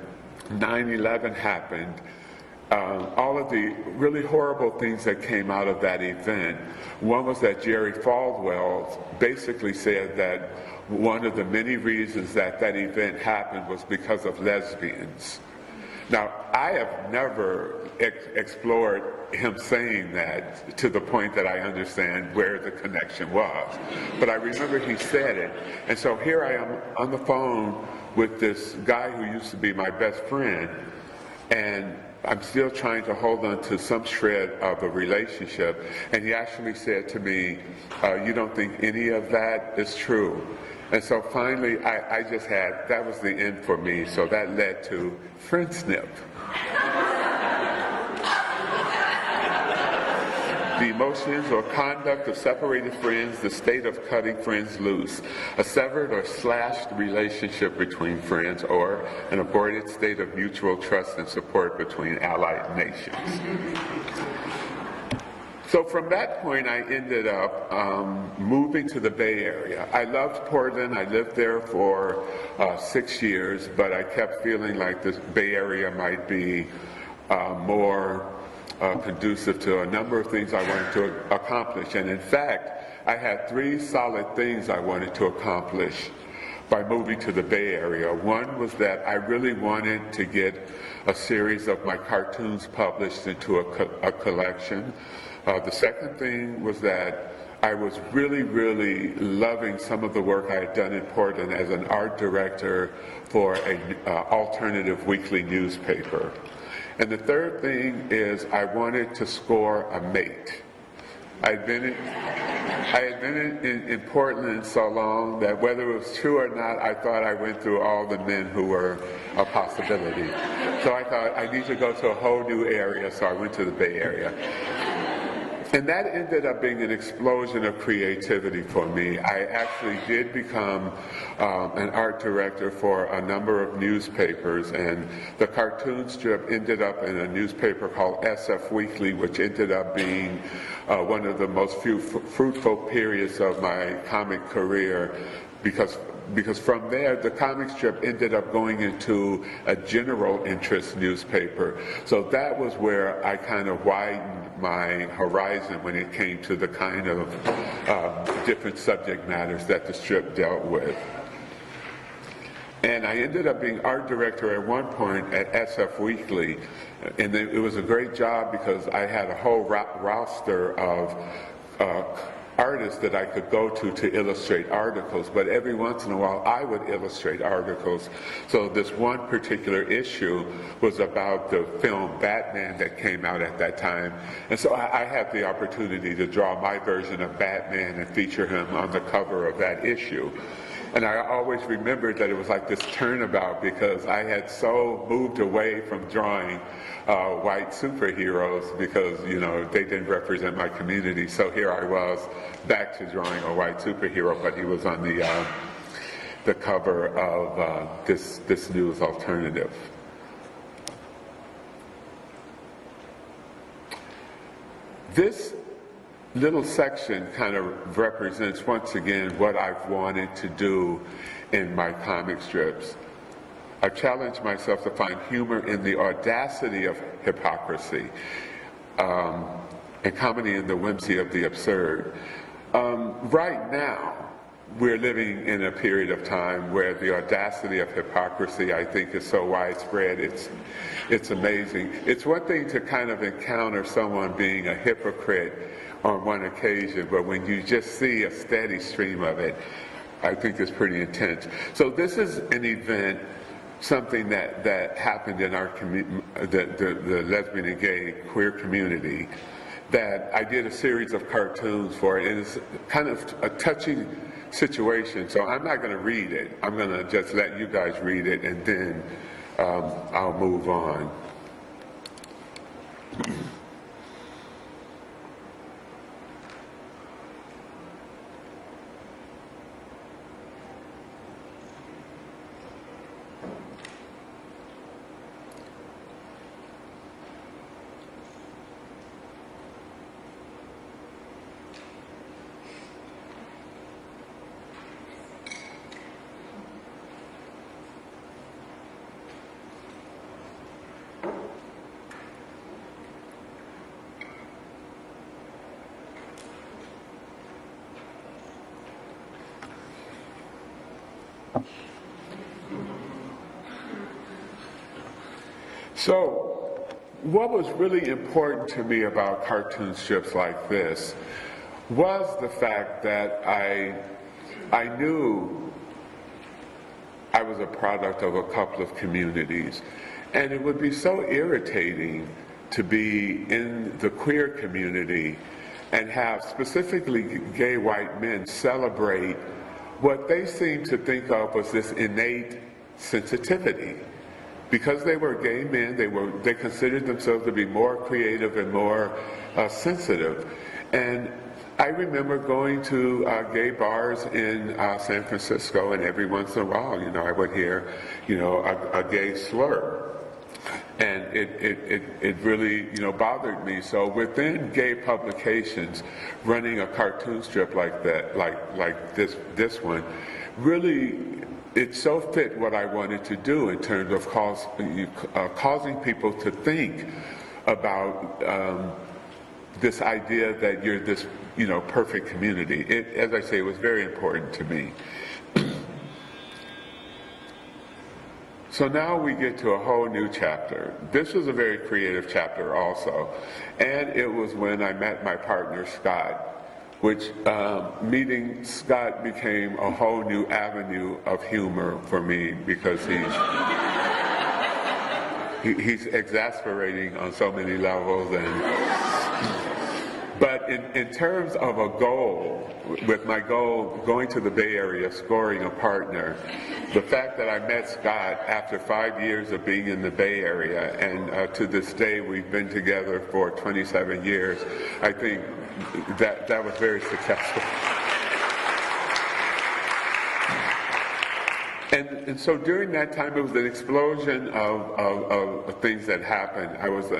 9/11 happened, all of the really horrible things that came out of that event, one was that Jerry Falwell basically said that one of the many reasons that that event happened was because of lesbians. Now, I have never explored him saying that to the point that I understand where the connection was. But I remember he said it. And so here I am on the phone with this guy who used to be my best friend, and I'm still trying to hold on to some shred of a relationship. And he actually said to me, "You don't think any of that is true?" And so finally, I just had, that was the end for me. So that led to Friendsnip. The emotions or conduct of separated friends, the state of cutting friends loose, a severed or slashed relationship between friends, or an aborted state of mutual trust and support between allied nations. So from that point, I ended up moving to the Bay Area. I loved Portland. I lived there for 6 years, but I kept feeling like this Bay Area might be more conducive to a number of things I wanted to accomplish. And in fact, I had 3 solid things I wanted to accomplish by moving to the Bay Area. One was that I really wanted to get a series of my cartoons published into a collection. The second thing was that I was really, really loving some of the work I had done in Portland as an art director for an alternative weekly newspaper. And the third thing is I wanted to score a mate. I had been in Portland so long that whether it was true or not, I thought I went through all the men who were a possibility. So I thought I need to go to a whole new area, so I went to the Bay Area. And that ended up being an explosion of creativity for me. I actually did become an art director for a number of newspapers, and the cartoon strip ended up in a newspaper called SF Weekly, which ended up being one of the most fruitful periods of my comic career, because from there, the comic strip ended up going into a general interest newspaper. So that was where I kind of widened my horizon when it came to the kind of different subject matters that the strip dealt with. And I ended up being art director at one point at SF Weekly, and it was a great job because I had a whole roster of artists that I could go to illustrate articles, but every once in a while I would illustrate articles. So this one particular issue was about the film Batman that came out at that time, and so I had the opportunity to draw my version of Batman and feature him on the cover of that issue. And I always remembered that it was like this turnabout because I had so moved away from drawing white superheroes because, you know, they didn't represent my community. So here I was back to drawing a white superhero, but he was on the cover of this news alternative. This little section kind of represents once again what I've wanted to do in my comic strips. I've challenged myself to find humor in the audacity of hypocrisy and comedy in the whimsy of the absurd. Right now, we're living in a period of time where the audacity of hypocrisy, I think, is so widespread, it's amazing. It's one thing to kind of encounter someone being a hypocrite on one occasion, but when you just see a steady stream of it, I think it's pretty intense. So this is an event, something that happened in our the lesbian and gay queer community, that I did a series of cartoons for it, and it's kind of a touching situation, so I'm not going to read it. I'm going to just let you guys read it, and then I'll move on. So, what was really important to me about cartoon strips like this was the fact that I knew I was a product of a couple of communities, and it would be so irritating to be in the queer community and have specifically gay white men celebrate what they seem to think of as this innate sensitivity. Because they were gay men, they considered themselves to be more creative and more sensitive. And I remember going to gay bars in San Francisco, and every once in a while, you know, I would hear, you know, a gay slur. And it really, you know, bothered me. So within gay publications, running a cartoon strip like that, like this one, really, it so fit what I wanted to do in terms of causing people to think about this idea that you're this, you know, perfect community. It, as I say, was very important to me. So now we get to a whole new chapter. This was a very creative chapter also, and it was when I met my partner Scott, which meeting Scott became a whole new avenue of humor for me because he's exasperating on so many levels. But in terms of a goal, with my goal going to the Bay Area, scoring a partner, the fact that I met Scott after 5 years of being in the Bay Area, and to this day we've been together for 27 years, I think that was very successful. And so during that time, it was an explosion of things that happened. I was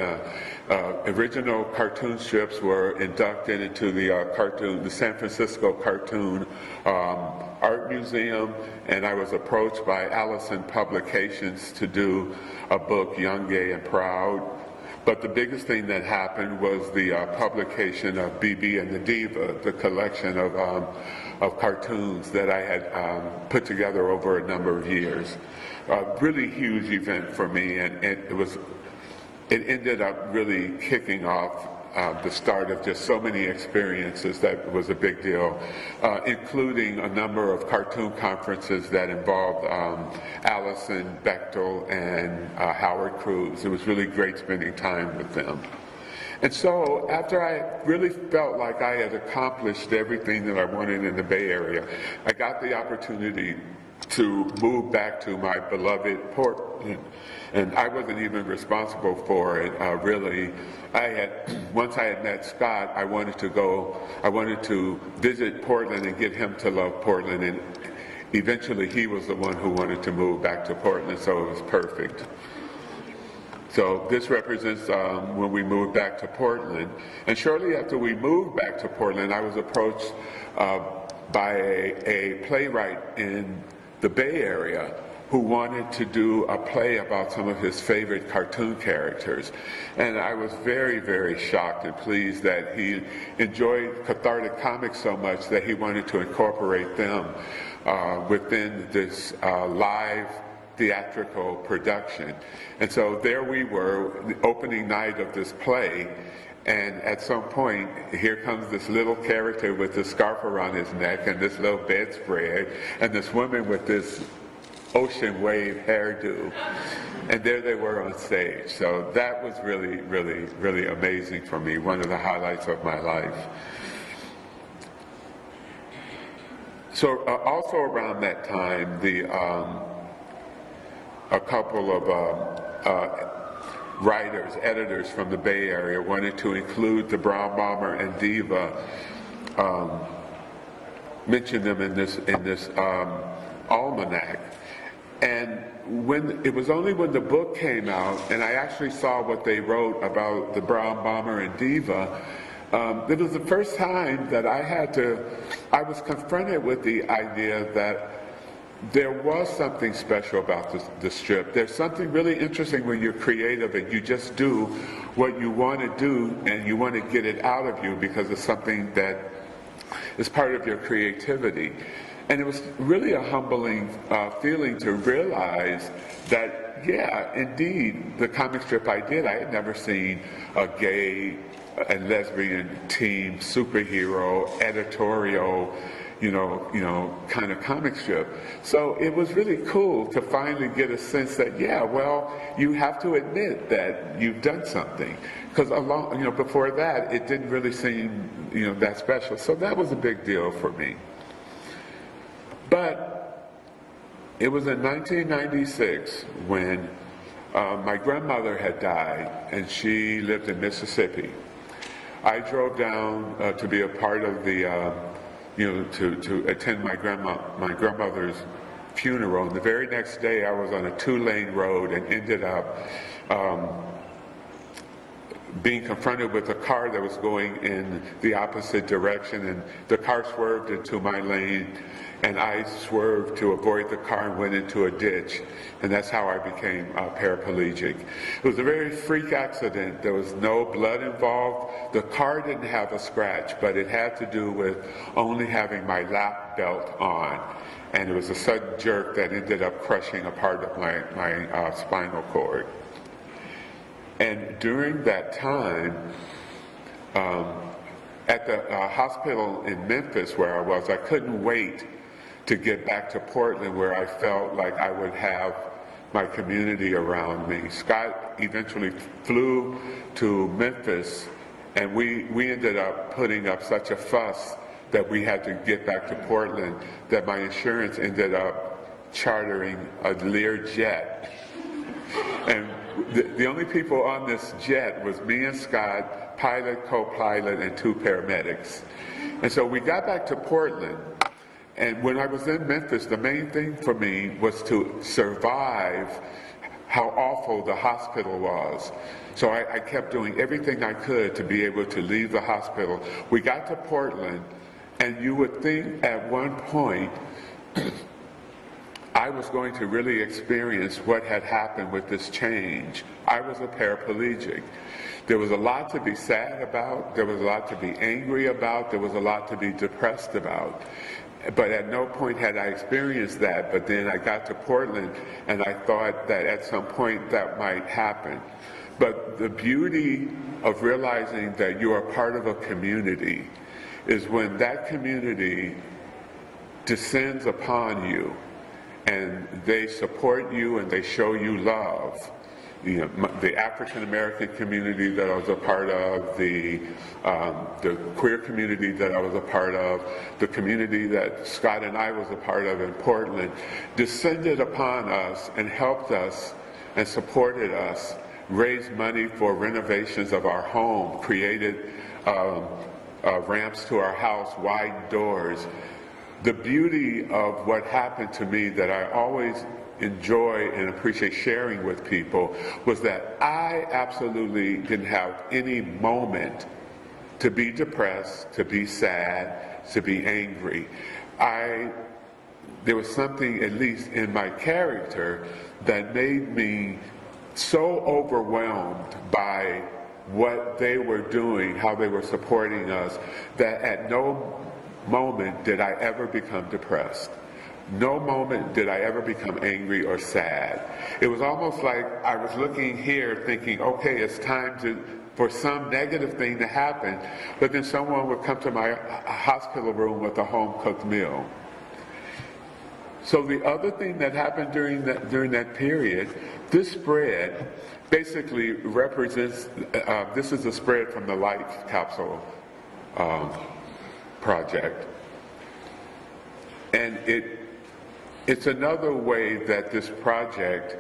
original cartoon strips were inducted into the San Francisco Cartoon Art Museum, and I was approached by Allison Publications to do a book, Young, Gay, and Proud. But the biggest thing that happened was the publication of BB and the Diva, the collection of cartoons that I had put together over a number of years. A really huge event for me, and it ended up really kicking off the start of just so many experiences that was a big deal, including a number of cartoon conferences that involved Allison Bechtel and Howard Cruz. It was really great spending time with them. And so after I really felt like I had accomplished everything that I wanted in the Bay Area, I got the opportunity to move back to my beloved Portland. And I wasn't even responsible for it, really. Once I had met Scott, I wanted to visit Portland and get him to love Portland, and eventually he was the one who wanted to move back to Portland, so it was perfect. So this represents when we moved back to Portland. And shortly after we moved back to Portland, I was approached by a playwright in the Bay Area who wanted to do a play about some of his favorite cartoon characters. And I was very, very shocked and pleased that he enjoyed cathartic comics so much that he wanted to incorporate them within this live theatrical production. And so there we were, the opening night of this play, and at some point, here comes this little character with this scarf around his neck and this little bedspread, and this woman with this ocean wave hairdo. And there they were on stage. So that was really, really, really amazing for me, one of the highlights of my life. So also around that time, a couple of writers, editors from the Bay Area wanted to include the Brown Bomber and Diva, mention them in this almanac. And it was only when the book came out and I actually saw what they wrote about the Brown Bomber and Diva, it was the first time that I was confronted with the idea that there was something special about the strip. There's something really interesting when you're creative and you just do what you want to do and you want to get it out of you because it's something that is part of your creativity. And it was really a humbling feeling to realize that, yeah, indeed, the comic strip I did, I had never seen a gay and lesbian team superhero editorial kind of comic strip. So it was really cool to finally get a sense that, yeah, well, you have to admit that you've done something. Because before that, it didn't really seem, that special. So that was a big deal for me. But it was in 1996 when my grandmother had died, and she lived in Mississippi. I drove down to be a part of the to attend my grandmother's funeral. And the very next day I was on a 2-lane road and ended up being confronted with a car that was going in the opposite direction, and the car swerved into my lane and I swerved to avoid the car and went into a ditch, and that's how I became paraplegic. It was a very freak accident. There was no blood involved. The car didn't have a scratch, but it had to do with only having my lap belt on, and it was a sudden jerk that ended up crushing a part of my spinal cord. And during that time, at the hospital in Memphis where I was, I couldn't wait to get back to Portland, where I felt like I would have my community around me. Scott eventually flew to Memphis, and we ended up putting up such a fuss that we had to get back to Portland that my insurance ended up chartering a Lear jet. And the only people on this jet was me and Scott, pilot, co-pilot, and 2 paramedics. And so we got back to Portland, and when I was in Memphis, the main thing for me was to survive how awful the hospital was. So I kept doing everything I could to be able to leave the hospital. We got to Portland, and you would think at one point I was going to really experience what had happened with this change. I was a paraplegic. There was a lot to be sad about, there was a lot to be angry about, there was a lot to be depressed about. But at no point had I experienced that, but then I got to Portland and I thought that at some point that might happen. But the beauty of realizing that you are part of a community is when that community descends upon you and they support you and they show you love. You know, the African American community that I was a part of, the queer community that I was a part of, the community that Scott and I was a part of in Portland, descended upon us and helped us and supported us, raised money for renovations of our home, created ramps to our house, wide doors. The beauty of what happened to me that I always enjoy and appreciate sharing with people was that I absolutely didn't have any moment to be depressed, to be sad, to be angry. There was something, at least in my character, that made me so overwhelmed by what they were doing, how they were supporting us, that at no moment did I ever become depressed. No moment did I ever become angry or sad. It was almost like I was looking here thinking, okay, it's time for some negative thing to happen, but then someone would come to my hospital room with a home-cooked meal. So the other thing that happened during that period, this spread basically represents, this is a spread from the Life Capsule project. And it's another way that this project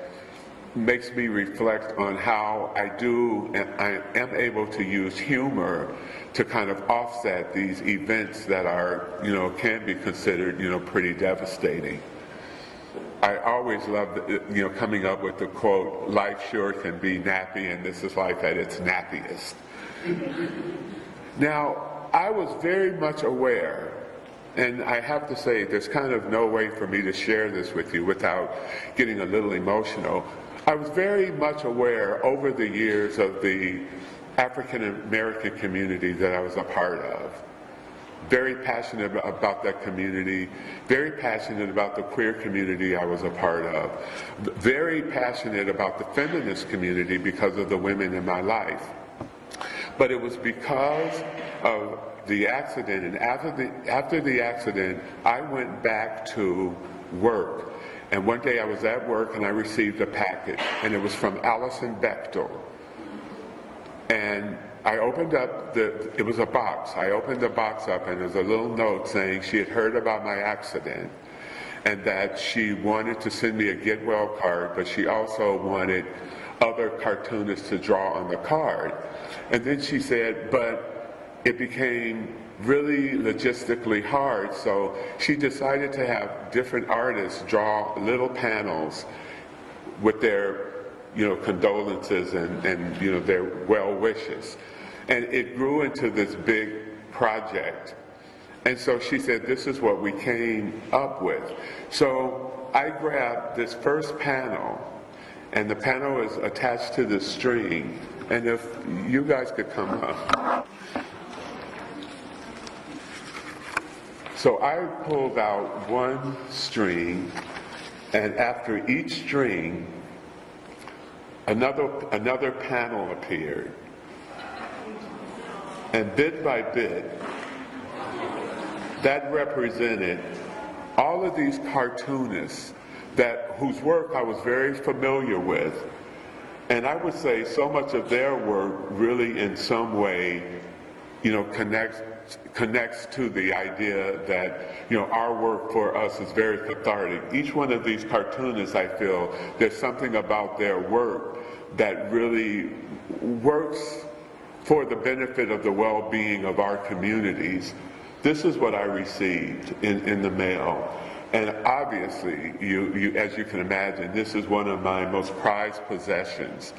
makes me reflect on how I am able to use humor to kind of offset these events that are, can be considered, pretty devastating. I always love, coming up with the quote, life sure can be nappy, and this is life at its nappiest. Now, I was very much aware, and I have to say, there's kind of no way for me to share this with you without getting a little emotional. I was very much aware over the years of the African American community that I was a part of. Very passionate about that community, very passionate about the queer community I was a part of, very passionate about the feminist community because of the women in my life. But it was because of the accident, and after the accident, I went back to work. And one day I was at work and I received a package, and it was from Alison Bechtel. And I opened up it was a box. I opened the box up and there was a little note saying she had heard about my accident and that she wanted to send me a get well card, but she also wanted other cartoonists to draw on the card. And then she said, but it became really logistically hard, so she decided to have different artists draw little panels with their condolences and their well wishes. And it grew into this big project. And so she said, this is what we came up with. So I grabbed this first panel, and the panel is attached to the string. And if you guys could come up. So I pulled out one string, and after each string, another panel appeared. And bit by bit, that represented all of these cartoonists whose work I was very familiar with. And I would say so much of their work really in some way, connects to the idea that, our work for us is very cathartic. Each one of these cartoonists, I feel, there's something about their work that really works for the benefit of the well-being of our communities. This is what I received in the mail. And obviously, as you can imagine, this is one of my most prized possessions.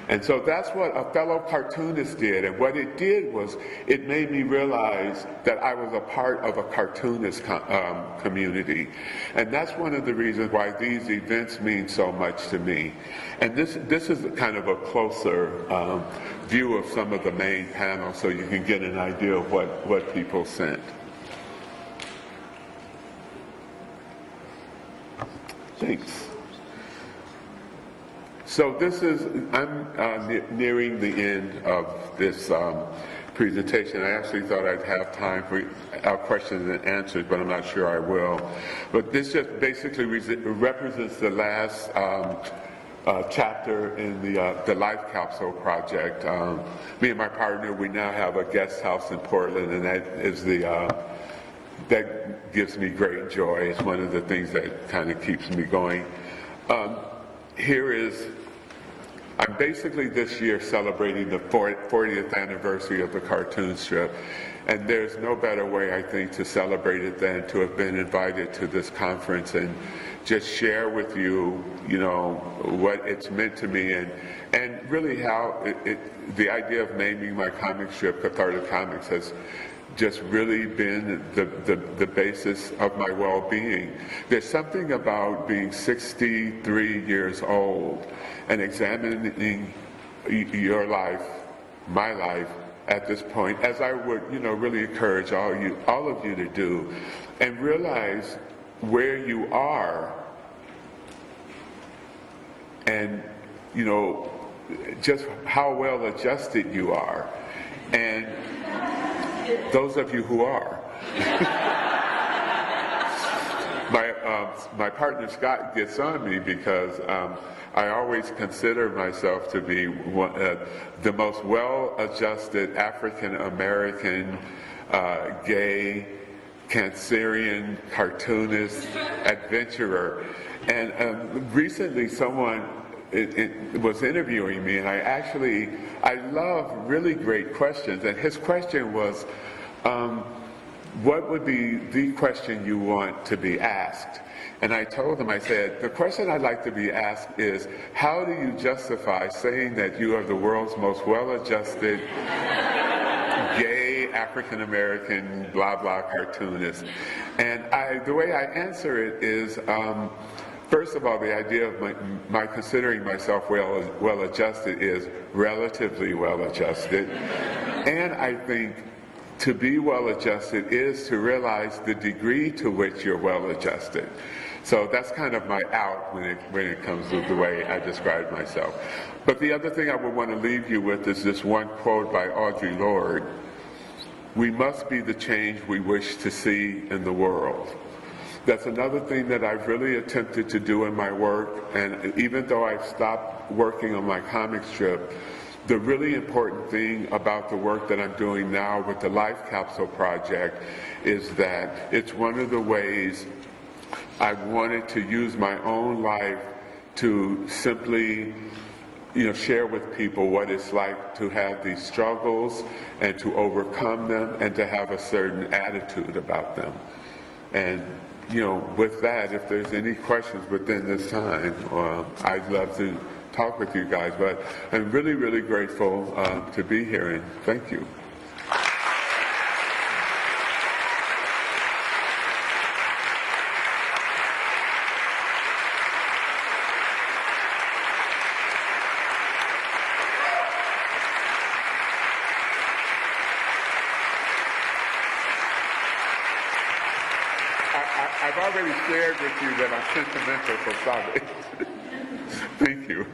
And so that's what a fellow cartoonist did. And what it did was it made me realize that I was a part of a cartoonist community. And that's one of the reasons why these events mean so much to me. And this is kind of a closer view of some of the main panels so you can get an idea of what people sent. Thanks. So I'm nearing the end of this presentation. I actually thought I'd have time for our questions and answers, but I'm not sure I will. But this just basically represents the last chapter in the Life Capsule project. Me and my partner, we now have a guest house in Portland, and that is that gives me great joy. It's one of the things that kind of keeps me going. I'm basically this year celebrating the 40th anniversary of the cartoon strip, and there's no better way, I think, to celebrate it than to have been invited to this conference and just share with you, you know, what it's meant to me, and really how the idea of naming my comic strip Cathartic Comics has just really been the basis of my well-being. There's something about being 63 years old and examining your life, my life, at this point, as I would, you know, really encourage all of you to do, and realize where you are, and, you know, just how well adjusted you are, and those of you who are. My partner Scott gets on me because I always consider myself to be the most well-adjusted African-American, gay, Cancerian, cartoonist, adventurer. And recently someone was interviewing me, and I love really great questions, and his question was, what would be the question you want to be asked? And I told him, I said, the question I'd like to be asked is, how do you justify saying that you are the world's most well-adjusted, gay, African-American, blah, blah, cartoonist? And the way I answer it is, first of all, the idea of my considering myself well-adjusted is relatively well-adjusted. And I think to be well-adjusted is to realize the degree to which you're well-adjusted. So that's kind of my out when it comes to the way I describe myself. But the other thing I would want to leave you with is this one quote by Audre Lorde: "We must be the change we wish to see in the world." That's another thing that I've really attempted to do in my work, and even though I've stopped working on my comic strip, the really important thing about the work that I'm doing now with the Life Capsule Project is that it's one of the ways I wanted to use my own life to simply, you know, share with people what it's like to have these struggles and to overcome them and to have a certain attitude about them. And you know, with that, if there's any questions within this time, I'd love to talk with you guys, but I'm really, really grateful to be here, and thank you. I've already shared with you that I'm sentimental for Flambé. Thank you.